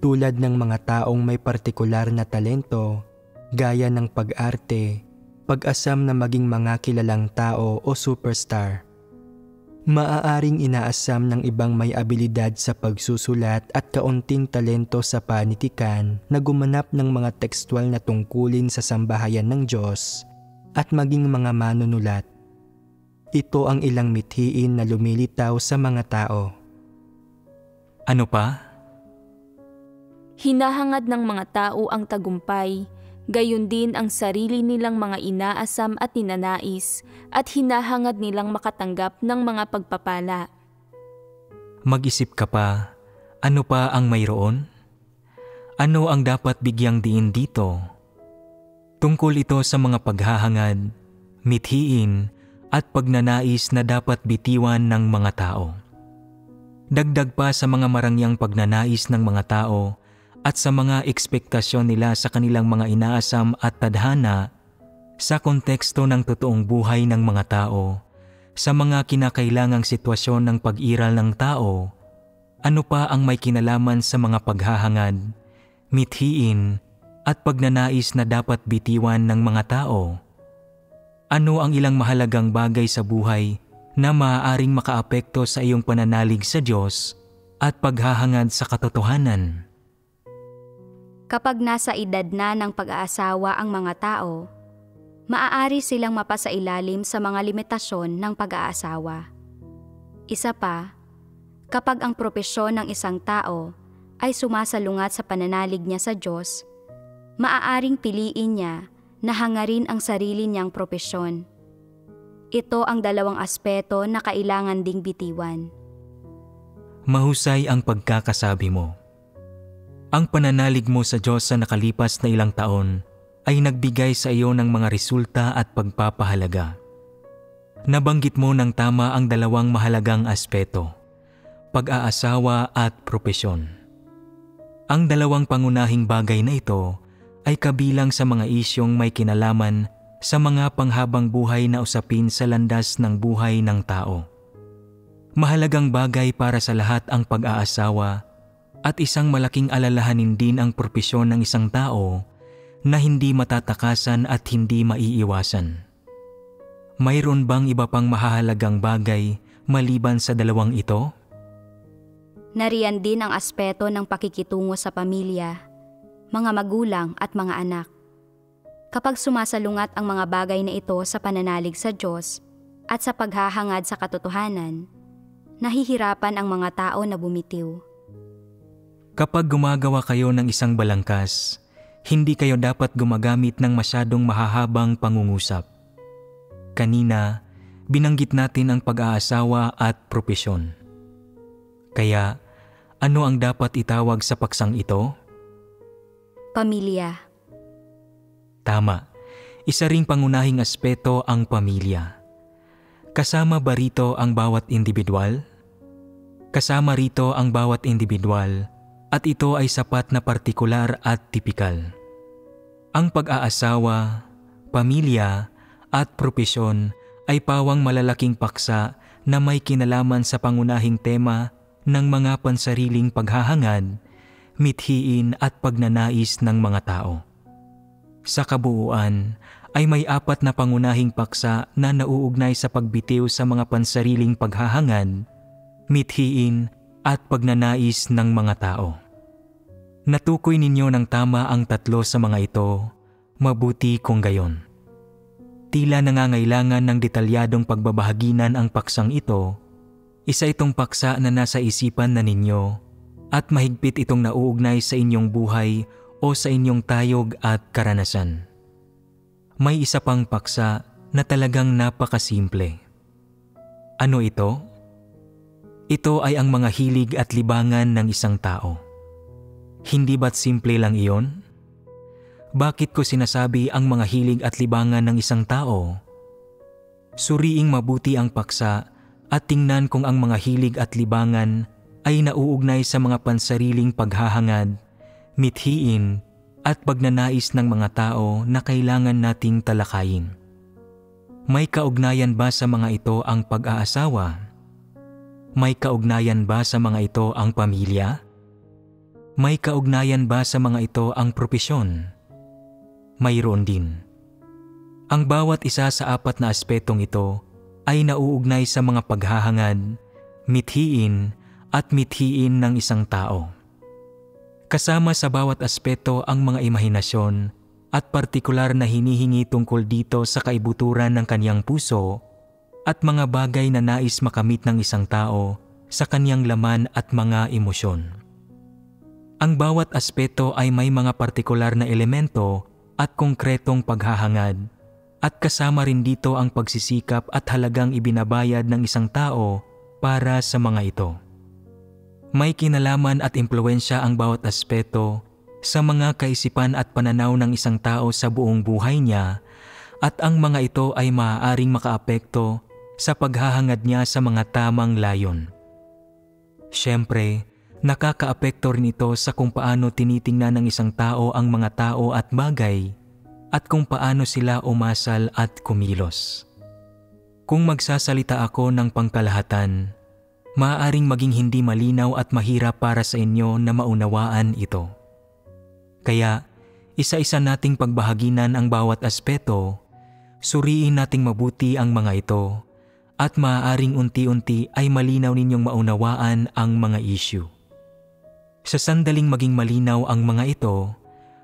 tulad ng mga taong may partikular na talento, gaya ng pag-arte, pag-asam na maging mga kilalang tao o superstar. Maaaring inaasam ng ibang may abilidad sa pagsusulat at kaunting talento sa panitikan na gumanap ng mga tekstual na tungkulin sa sambahayan ng Diyos at maging mga manunulat. Ito ang ilang mithiin na lumilitaw sa mga tao. Ano pa? Hinahangad ng mga tao ang tagumpay, gayon din ang sarili nilang mga inaasam at ninanais at hinahangad nilang makatanggap ng mga pagpapala. Mag-isip ka pa, ano pa ang mayroon? Ano ang dapat bigyang diin dito? Tungkol ito sa mga paghahangad, mithiin at pagnanais na dapat bitiwan ng mga tao. Dagdag pa sa mga marangyang pagnanais ng mga tao at sa mga ekspektasyon nila sa kanilang mga inaasam at tadhana sa konteksto ng totoong buhay ng mga tao, sa mga kinakailangang sitwasyon ng pag-iral ng tao, ano pa ang may kinalaman sa mga paghahangad, mithiin at pagnanais na dapat bitiwan ng mga tao? Ano ang ilang mahalagang bagay sa buhay na maaaring makaapekto sa iyong pananalig sa Diyos at paghahangad sa katotohanan? Kapag nasa edad na ng pag-aasawa ang mga tao, maaari silang mapasailalim sa mga limitasyon ng pag-aasawa. Isa pa, kapag ang propesyon ng isang tao ay sumasalungat sa pananalig niya sa Diyos, maaaring piliin niya na hangarin ang sarili niyang propesyon. Ito ang dalawang aspeto na kailangan ding bitiwan. Mahusay ang pagkakasabi mo. Ang pananalig mo sa Diyos sa nakalipas na ilang taon ay nagbigay sa iyo ng mga resulta at pagpapahalaga. Nabanggit mo ng tama ang dalawang mahalagang aspeto, pag-aasawa at propesyon. Ang dalawang pangunahing bagay na ito ay kabilang sa mga isyong may kinalaman sa mga panghabang buhay na usapin sa landas ng buhay ng tao. Mahalagang bagay para sa lahat ang pag-aasawa at isang malaking alalahanin din ang propesyon ng isang tao na hindi matatakasan at hindi maiiwasan. Mayroon bang iba pang mahahalagang bagay maliban sa dalawang ito? Nariyan din ang aspeto ng pakikitungo sa pamilya, mga magulang at mga anak. Kapag sumasalungat ang mga bagay na ito sa pananalig sa Diyos at sa paghahangad sa katotohanan, nahihirapan ang mga tao na bumitiw. Kapag gumagawa kayo ng isang balangkas, hindi kayo dapat gumagamit ng masyadong mahahabang pangungusap. Kanina, binanggit natin ang pag-aasawa at propesyon. Kaya, ano ang dapat itawag sa paksang ito? Pamilya. Tama, isa ring pangunahing aspeto ang pamilya. Kasama ba rito ang bawat individual? Kasama rito ang bawat individual at ito ay sapat na partikular at tipikal. Ang pag-aasawa, pamilya at propesyon ay pawang malalaking paksa na may kinalaman sa pangunahing tema ng mga pansariling paghahangad, mithiin at pagnanais ng mga tao. Sa kabuuan ay may 4 na pangunahing paksa na nauugnay sa pagbitiw sa mga pansariling paghahangad, mithiin at pagnanais ng mga tao. Natukoy ninyo ng tama ang 3 sa mga ito, mabuti kung gayon. Tila nangangailangan ng detalyadong pagbabahaginan ang paksang ito, isa itong paksa na nasa isipan na ninyo at mahigpit itong nauugnay sa inyong buhay o sa inyong tayog at karanasan. May isa pang paksa na talagang napakasimple. Ano ito? Ito ay ang mga hilig at libangan ng isang tao. Hindi ba't simple lang iyon? Bakit ko sinasabi ang mga hilig at libangan ng isang tao? Suriing mabuti ang paksa at tingnan kung ang mga hilig at libangan ay nauugnay sa mga pansariling paghahangad, mithiin at pagnanais ng mga tao na kailangan nating talakayin. May kaugnayan ba sa mga ito ang pag-aasawa? May kaugnayan ba sa mga ito ang pamilya? May kaugnayan ba sa mga ito ang propesyon? Mayroon din. Ang bawat isa sa 4 na aspetong ito ay nauugnay sa mga paghahangad, mithiin at mithiin ng isang tao. Kasama sa bawat aspeto ang mga imahinasyon at partikular na hinihingi tungkol dito sa kaibuturan ng kaniyang puso at mga bagay na nais makamit ng isang tao sa kaniyang laman at mga emosyon. Ang bawat aspeto ay may mga partikular na elemento at konkretong paghahangad, at kasama rin dito ang pagsisikap at halagang ibinabayad ng isang tao para sa mga ito. May kinalaman at impluwensya ang bawat aspeto sa mga kaisipan at pananaw ng isang tao sa buong buhay niya, at ang mga ito ay maaaring makaapekto sa paghahangad niya sa mga tamang layon. Siyempre, nakakaapekto rin ito sa kung paano tinitingnan ng isang tao ang mga tao at bagay at kung paano sila umasal at kumilos. Kung magsasalita ako ng pangkalahatan, maaaring maging hindi malinaw at mahirap para sa inyo na maunawaan ito. Kaya, isa-isa nating pagbahaginan ang bawat aspeto, suriin nating mabuti ang mga ito, at maaaring unti-unti ay malinaw ninyong maunawaan ang mga issue. Sa sandaling maging malinaw ang mga ito,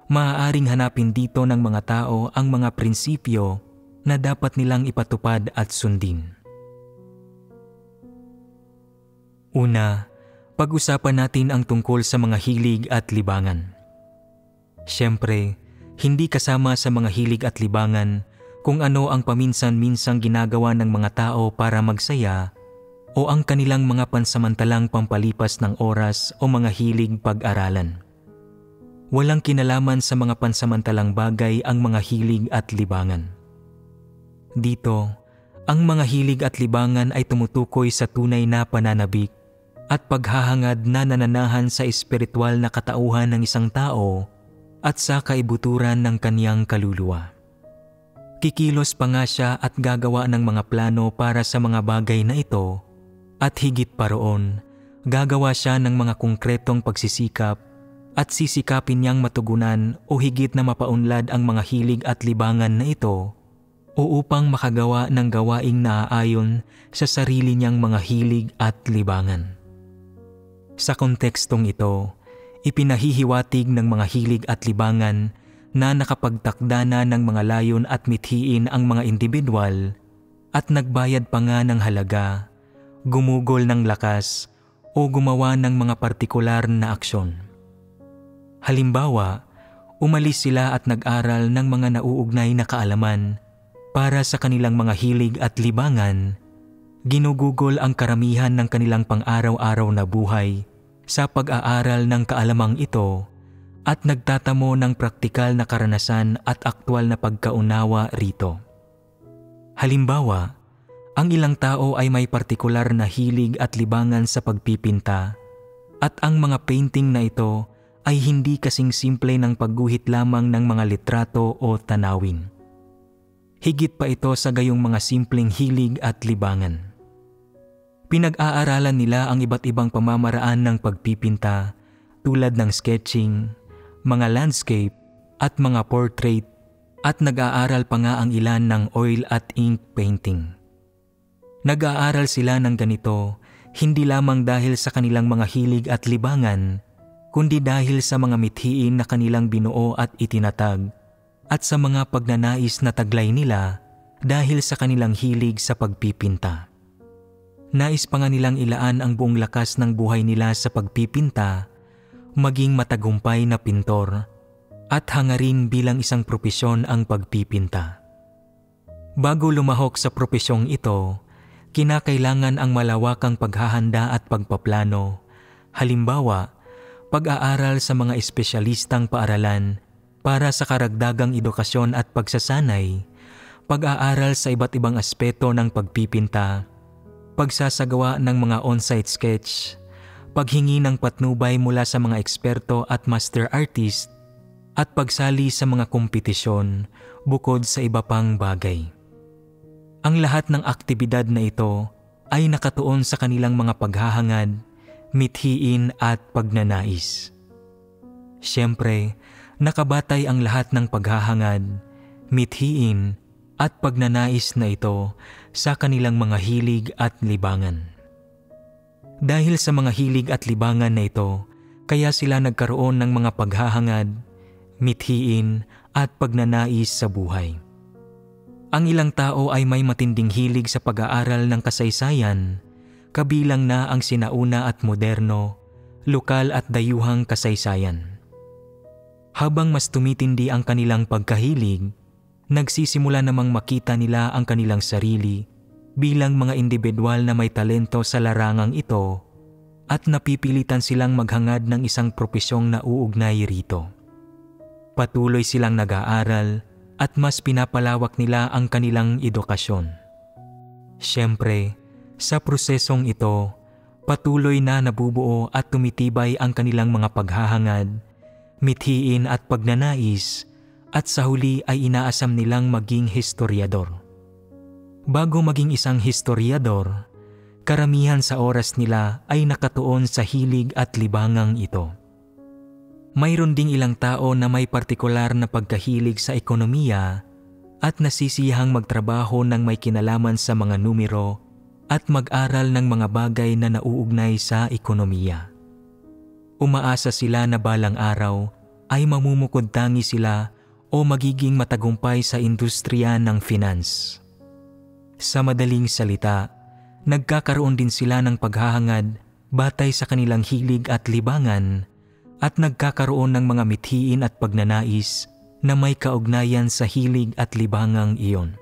maaaring hanapin dito ng mga tao ang mga prinsipyo na dapat nilang ipatupad at sundin. Una, pag-usapan natin ang tungkol sa mga hilig at libangan. Siyempre, hindi kasama sa mga hilig at libangan kung ano ang paminsan-minsang ginagawa ng mga tao para magsaya o ang kanilang mga pansamantalang pampalipas ng oras o mga hilig pag-aralan. Walang kinalaman sa mga pansamantalang bagay ang mga hilig at libangan. Dito, ang mga hilig at libangan ay tumutukoy sa tunay na pananabik at paghahangad na nananahan sa espiritual na katauhan ng isang tao at sa kaibuturan ng kaniyang kaluluwa. Kikilos pa nga siya at gagawa ng mga plano para sa mga bagay na ito, at higit pa roon, gagawa siya ng mga konkretong pagsisikap at sisikapin niyang matugunan o higit na mapaunlad ang mga hilig at libangan na ito o upang makagawa ng gawaing naaayon sa sarili niyang mga hilig at libangan. Sa kontekstong ito, ipinahihiwatig ng mga hilig at libangan na nakapagtakda na ng mga layon at mithiin ang mga individual at nagbayad pa nga ng halaga, gumugol ng lakas o gumawa ng mga partikular na aksyon. Halimbawa, umalis sila at nag-aral ng mga nauugnay na kaalaman para sa kanilang mga hilig at libangan, ginugugol ang karamihan ng kanilang pang-araw-araw na buhay sa pag-aaral ng kaalamang ito at nagtatamo ng praktikal na karanasan at aktwal na pagkaunawa rito. Halimbawa, ang ilang tao ay may partikular na hilig at libangan sa pagpipinta at ang mga painting na ito ay hindi kasing simple ng pagguhit lamang ng mga litrato o tanawin. Higit pa ito sa gayong mga simpleng hilig at libangan. Pinag-aaralan nila ang iba't ibang pamamaraan ng pagpipinta tulad ng sketching, mga landscape at mga portrait, at nag-aaral pa nga ang ilan ng oil at ink painting. Nag-aaral sila ng ganito hindi lamang dahil sa kanilang mga hilig at libangan, kundi dahil sa mga mithiin na kanilang binuo at itinatag, at sa mga pagnanais na taglay nila dahil sa kanilang hilig sa pagpipinta. Nais pa nga nilang ilaan ang buong lakas ng buhay nila sa pagpipinta, maging matagumpay na pintor, at hangarin bilang isang propesyon ang pagpipinta. Bago lumahok sa propesyong ito, kinakailangan ang malawakang paghahanda at pagpaplano. Halimbawa, pag-aaral sa mga espesyalistang paaralan para sa karagdagang edukasyon at pagsasanay, pag-aaral sa iba't ibang aspeto ng pagpipinta, pagsasagawa ng mga on-site sketch, paghingi ng patnubay mula sa mga eksperto at master artist, at pagsali sa mga kompetisyon bukod sa iba pang bagay. Ang lahat ng aktibidad na ito ay nakatuon sa kanilang mga paghahangad, mithiin at pagnanais. Siyempre, nakabatay ang lahat ng paghahangad, mithiin at pagnanais na ito sa kanilang mga hilig at libangan. Dahil sa mga hilig at libangan na ito, kaya sila nagkaroon ng mga paghahangad, mithiin at pagnanais sa buhay. Ang ilang tao ay may matinding hilig sa pag-aaral ng kasaysayan, kabilang na ang sinauna at moderno, lokal at dayuhang kasaysayan. Habang mas tumitindi ang kanilang pagkahilig, nagsisimula namang makita nila ang kanilang sarili bilang mga individual na may talento sa larangang ito at napipilitan silang maghangad ng isang propesyong nauugnay rito. Patuloy silang nag-aaral at mas pinapalawak nila ang kanilang edukasyon. Siyempre, sa prosesong ito, patuloy na nabubuo at tumitibay ang kanilang mga paghahangad, mithiin at pagnanais, at sa huli ay inaasam nilang maging historiador. Bago maging isang historiador, karamihan sa oras nila ay nakatuon sa hilig at libangang ito. Mayroon ding ilang tao na may partikular na pagkahilig sa ekonomiya at nasisiyahang magtrabaho ng may kinalaman sa mga numero at mag-aral ng mga bagay na nauugnay sa ekonomiya. Umaasa sila na balang araw ay mamumukod tangi sila o magiging matagumpay sa industriya ng finance. Sa madaling salita, nagkakaroon din sila ng paghahangad batay sa kanilang hilig at libangan at nagkakaroon ng mga mithiin at pagnanais na may kaugnayan sa hilig at libangang iyon.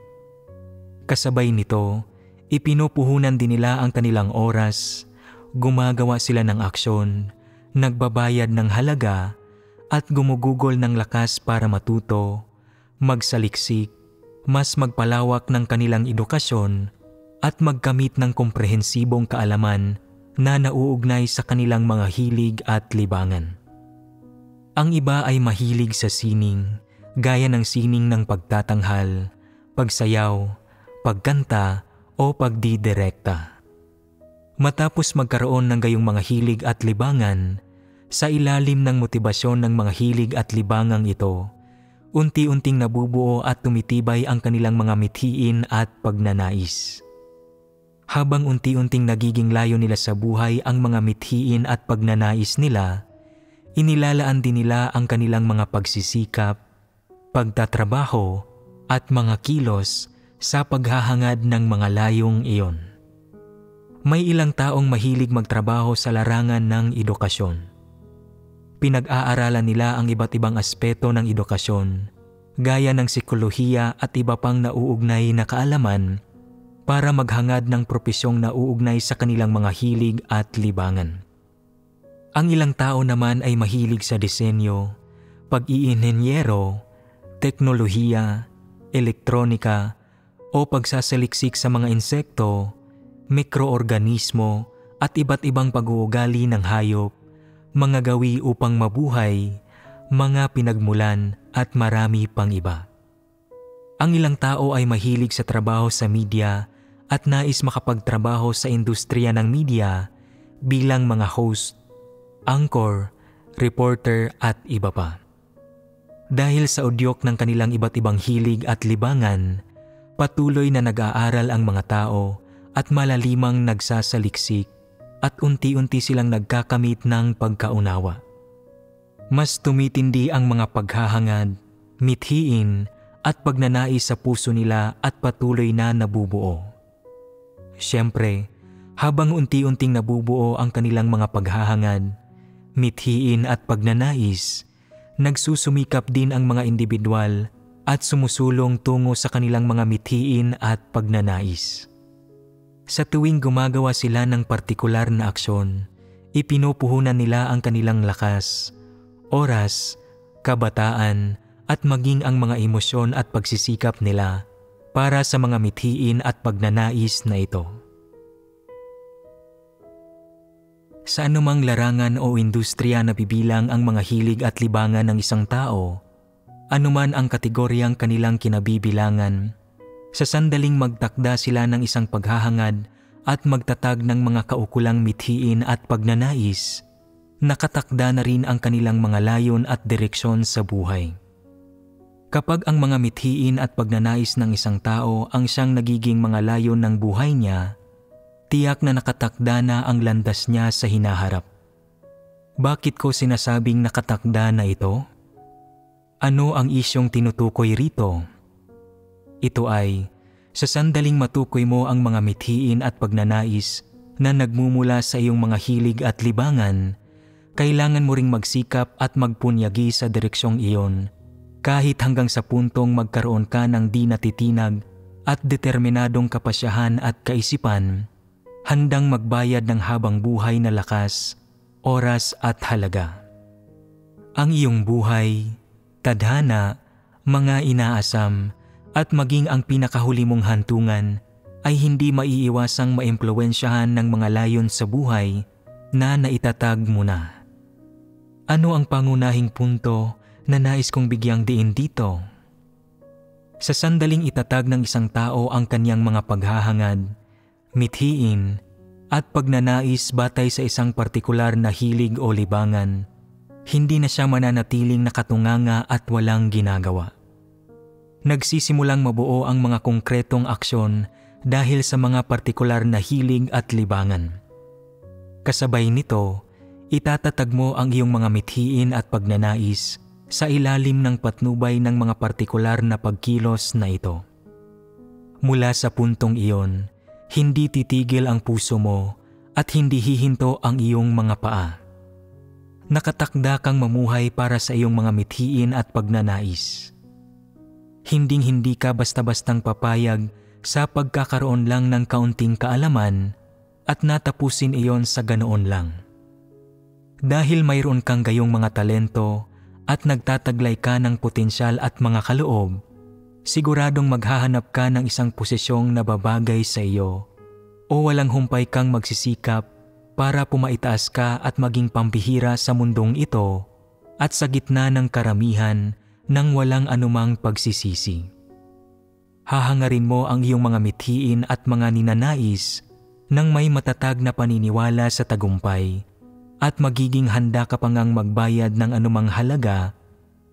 Kasabay nito, ipinupuhunan din nila ang kanilang oras, gumagawa sila ng aksyon, nagbabayad ng halaga, at gumugugol ng lakas para matuto, magsaliksik, mas magpalawak ng kanilang edukasyon, at magkamit ng komprehensibong kaalaman na nauugnay sa kanilang mga hilig at libangan. Ang iba ay mahilig sa sining, gaya ng sining ng pagtatanghal, pagsayaw, pagkanta o pagdidirekta. Matapos magkaroon ng gayong mga hilig at libangan, sa ilalim ng motibasyon ng mga hilig at libangang ito, unti-unting nabubuo at tumitibay ang kanilang mga mithiin at pagnanais. Habang unti-unting nagiging layo nila sa buhay ang mga mithiin at pagnanais nila, inilalaan din nila ang kanilang mga pagsisikap, pagtatrabaho at mga kilos sa paghahangad ng mga layong iyon. May ilang taong mahilig magtrabaho sa larangan ng edukasyon. Pinag-aaralan nila ang iba't ibang aspeto ng edukasyon, gaya ng psikolohiya at iba pang nauugnay na kaalaman para maghangad ng propesyong nauugnay sa kanilang mga hilig at libangan. Ang ilang tao naman ay mahilig sa disenyo, pag-iinhenyero, teknolohiya, elektronika, o pagsasaliksik sa mga insekto, mikroorganismo at iba't ibang pag-uugali ng hayop, mga gawi upang mabuhay, mga pinagmulan at marami pang iba. Ang ilang tao ay mahilig sa trabaho sa media at nais makapagtrabaho sa industriya ng media bilang mga host, anchor, reporter at iba pa. Dahil sa udyok ng kanilang iba't ibang hilig at libangan, patuloy na nag-aaral ang mga tao at malalimang nagsasaliksik at unti-unti silang nagkakamit ng pagkaunawa. Mas tumitindi ang mga paghahangad, mithiin at pagnanais sa puso nila at patuloy na nabubuo. Siyempre, habang unti-unting nabubuo ang kanilang mga paghahangad, mithiin at pagnanais, nagsusumikap din ang mga individual at sumusulong tungo sa kanilang mga mithiin at pagnanais. Sa tuwing gumagawa sila ng partikular na aksyon, ipinupuhunan nila ang kanilang lakas, oras, kabataan at maging ang mga emosyon at pagsisikap nila para sa mga mithiin at pagnanais na ito. Sa anumang larangan o industriya na bibilang ang mga hilig at libangan ng isang tao, anuman ang kategoryang kanilang kinabibilangan, sa sandaling magtakda sila ng isang paghahangad at magtatag ng mga kaukulang mithiin at pagnanais, nakatakda na rin ang kanilang mga layon at direksyon sa buhay. Kapag ang mga mithiin at pagnanais ng isang tao ang siyang nagiging mga layon ng buhay niya, tiyak na nakatakda na ang landas niya sa hinaharap. Bakit ko sinasabing nakatakda na ito? Ano ang isyong tinutukoy rito? Ito ay, sa sandaling matukoy mo ang mga mithiin at pagnanais na nagmumula sa iyong mga hilig at libangan, kailangan mo ring magsikap at magpunyagi sa direksyong iyon, kahit hanggang sa puntong magkaroon ka ng di natitinag at determinadong kapasyahan at kaisipan, handang magbayad ng habang buhay na lakas, oras at halaga. Ang iyong buhay, tadhana, mga inaasam, at maging ang pinakahuli mong hantungan ay hindi maiiwasang maimpluwensyahan ng mga layon sa buhay na naitatag mo na. Ano ang pangunahing punto na nais kong bigyang diin dito? Sa sandaling itatag ng isang tao ang kanyang mga paghahangad, mithiin, at pagnanais batay sa isang partikular na hilig o libangan, hindi na siya mananatiling nakatunganga at walang ginagawa. Nagsisimulang mabuo ang mga konkretong aksyon dahil sa mga partikular na hilig at libangan. Kasabay nito, itatatag mo ang iyong mga mithiin at pagnanais sa ilalim ng patnubay ng mga partikular na pagkilos na ito. Mula sa puntong iyon, hindi titigil ang puso mo at hindi hihinto ang iyong mga paa. Nakatakda kang mamuhay para sa iyong mga mithiin at pagnanais. Hinding-hindi ka basta-bastang papayag sa pagkakaroon lang ng kaunting kaalaman at natapusin iyon sa ganoon lang. Dahil mayroon kang gayong mga talento at nagtataglay ka ng potensyal at mga kaloob, siguradong maghahanap ka ng isang posisyong na babagay sa iyo o walang humpay kang magsisikap para pumaitaas ka at maging pambihira sa mundong ito at sa gitna ng karamihan ng walang anumang pagsisisi. Hahangarin mo ang iyong mga mithiin at mga ninanais nang may matatag na paniniwala sa tagumpay at magiging handa ka pang ang magbayad ng anumang halaga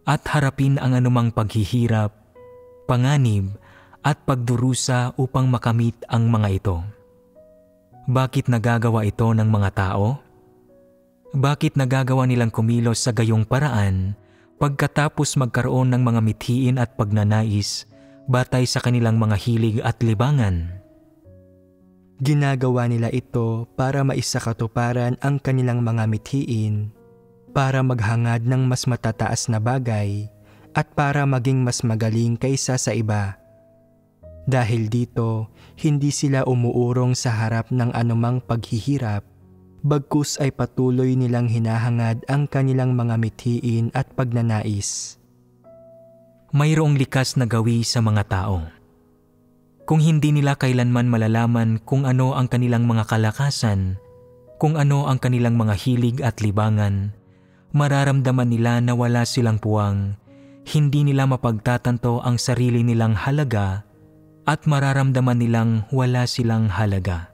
at harapin ang anumang paghihirap, panganib at pagdurusa upang makamit ang mga ito. Bakit nagagawa ito ng mga tao? Bakit nagagawa nilang kumilos sa gayong paraan pagkatapos magkaroon ng mga mithiin at pagnanais batay sa kanilang mga hilig at libangan? Ginagawa nila ito para maisakatuparan ang kanilang mga mithiin, para maghangad ng mas matataas na bagay, at para maging mas magaling kaysa sa iba. Dahil dito, hindi sila umuurong sa harap ng anumang paghihirap, bagkus ay patuloy nilang hinahangad ang kanilang mga mithiin at pagnanais. Mayroong likas na gawi sa mga tao. Kung hindi nila kailanman malalaman kung ano ang kanilang mga kalakasan, kung ano ang kanilang mga hilig at libangan, mararamdaman nila na wala silang puwang, hindi nila mapagtatanto ang sarili nilang halaga at mararamdaman nilang wala silang halaga.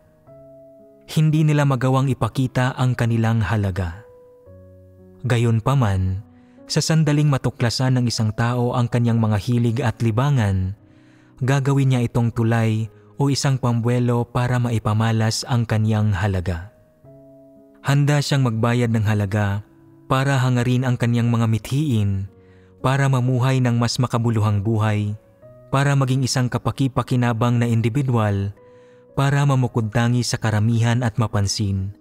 Hindi nila magawang ipakita ang kanilang halaga. Gayunpaman, sa sandaling matuklasan ng isang tao ang kanyang mga hilig at libangan, gagawin niya itong tulay o isang pambuelo para maipamalas ang kanyang halaga. Handa siyang magbayad ng halaga para hangarin ang kanyang mga mithiin, para mamuhay ng mas makabuluhang buhay, para maging isang kapaki-pakinabang na individual, para mamukod-tangi sa karamihan at mapansin,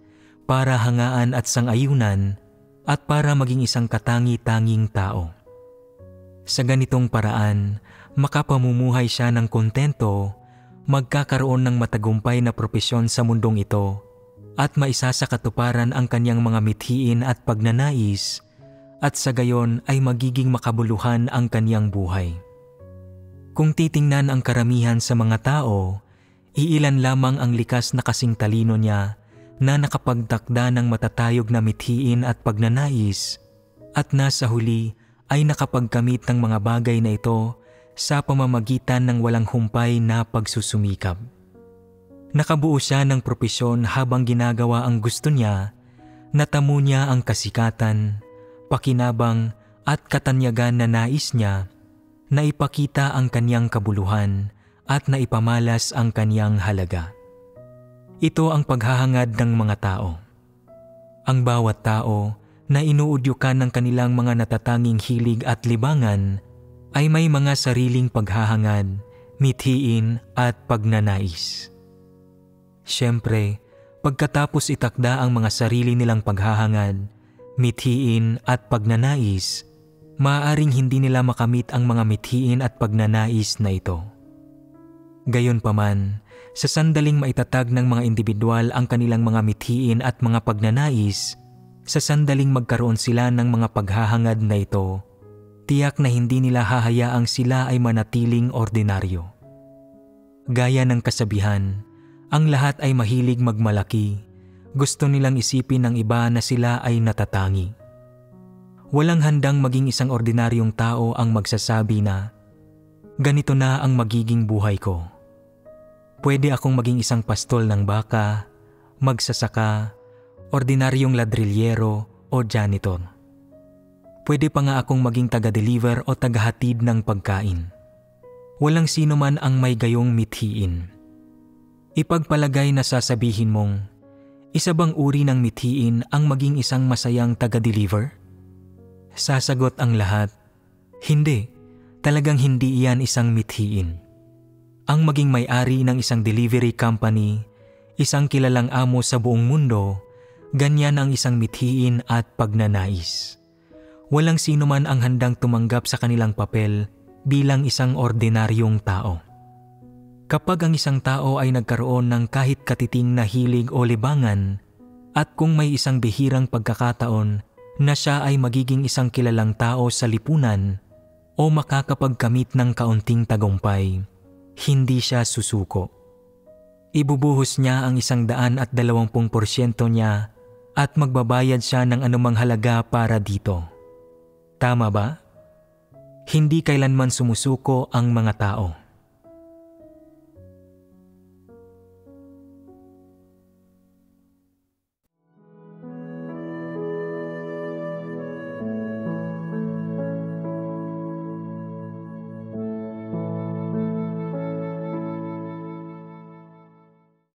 para hangaan at sangayunan, at para maging isang katangi-tanging tao. Sa ganitong paraan, makapamumuhay siya ng kontento, magkakaroon ng matagumpay na propesyon sa mundong ito, at maisasakatuparan ang kanyang mga mithiin at pagnanais, at sa gayon ay magiging makabuluhan ang kanyang buhay. Kung titingnan ang karamihan sa mga tao, iilan lamang ang likas na kasing talino niya na nakapagtakda ng matatayog na mithiin at pagnanais, at nasa huli ay nakapagkamit ng mga bagay na ito sa pamamagitan ng walang humpay na pagsusumikap. Nakabuo siya ng propesyon habang ginagawa ang gusto niya, natamo niya ang kasikatan, pakinabang at katanyagan na nais niya, na ipakita ang kanyang kabuluhan at naipamalas ang kanyang halaga. Ito ang paghahangad ng mga tao. Ang bawat tao na inuudyukan ng kanilang mga natatanging hilig at libangan ay may mga sariling paghahangad, mithiin at pagnanais. Siyempre, pagkatapos itakda ang mga sarili nilang paghahangad, mithiin at pagnanais, maaaring hindi nila makamit ang mga mithiin at pagnanais na ito. Gayunpaman, sa sandaling maitatag ng mga individual ang kanilang mga mithiin at mga pagnanais, sa sandaling magkaroon sila ng mga paghahangad na ito, tiyak na hindi nila hahayaang sila ay manatiling ordinaryo. Gaya ng kasabihan, ang lahat ay mahilig magmalaki, gusto nilang isipin ng iba na sila ay natatangi. Walang handang maging isang ordinaryong tao ang magsasabi na, ganito na ang magiging buhay ko. Pwede akong maging isang pastol ng baka, magsasaka, ordinaryong ladrilyero o janitor. Pwede pa nga akong maging taga-deliver o tagahatid ng pagkain. Walang sino man ang may gayong mithiin. Ipagpalagay na sasabihin mong, isa bang uri ng mithiin ang maging isang masayang taga-deliver? Sasagot ang lahat, hindi, talagang hindi iyan isang mithiin. Ang maging may-ari ng isang delivery company, isang kilalang amo sa buong mundo, ganyan ang isang mithiin at pagnanais. Walang sino man ang handang tumanggap sa kanilang papel bilang isang ordinaryong tao. Kapag ang isang tao ay nagkaroon ng kahit katiting na hilig o libangan, at kung may isang bihirang pagkakataon na siya ay magiging isang kilalang tao sa lipunan o makakapagkamit ng kaunting tagumpay, hindi siya susuko. Ibubuhos niya ang 120% niya at magbabayad siya ng anumang halaga para dito. Tama ba? Hindi kailanman sumusuko ang mga tao.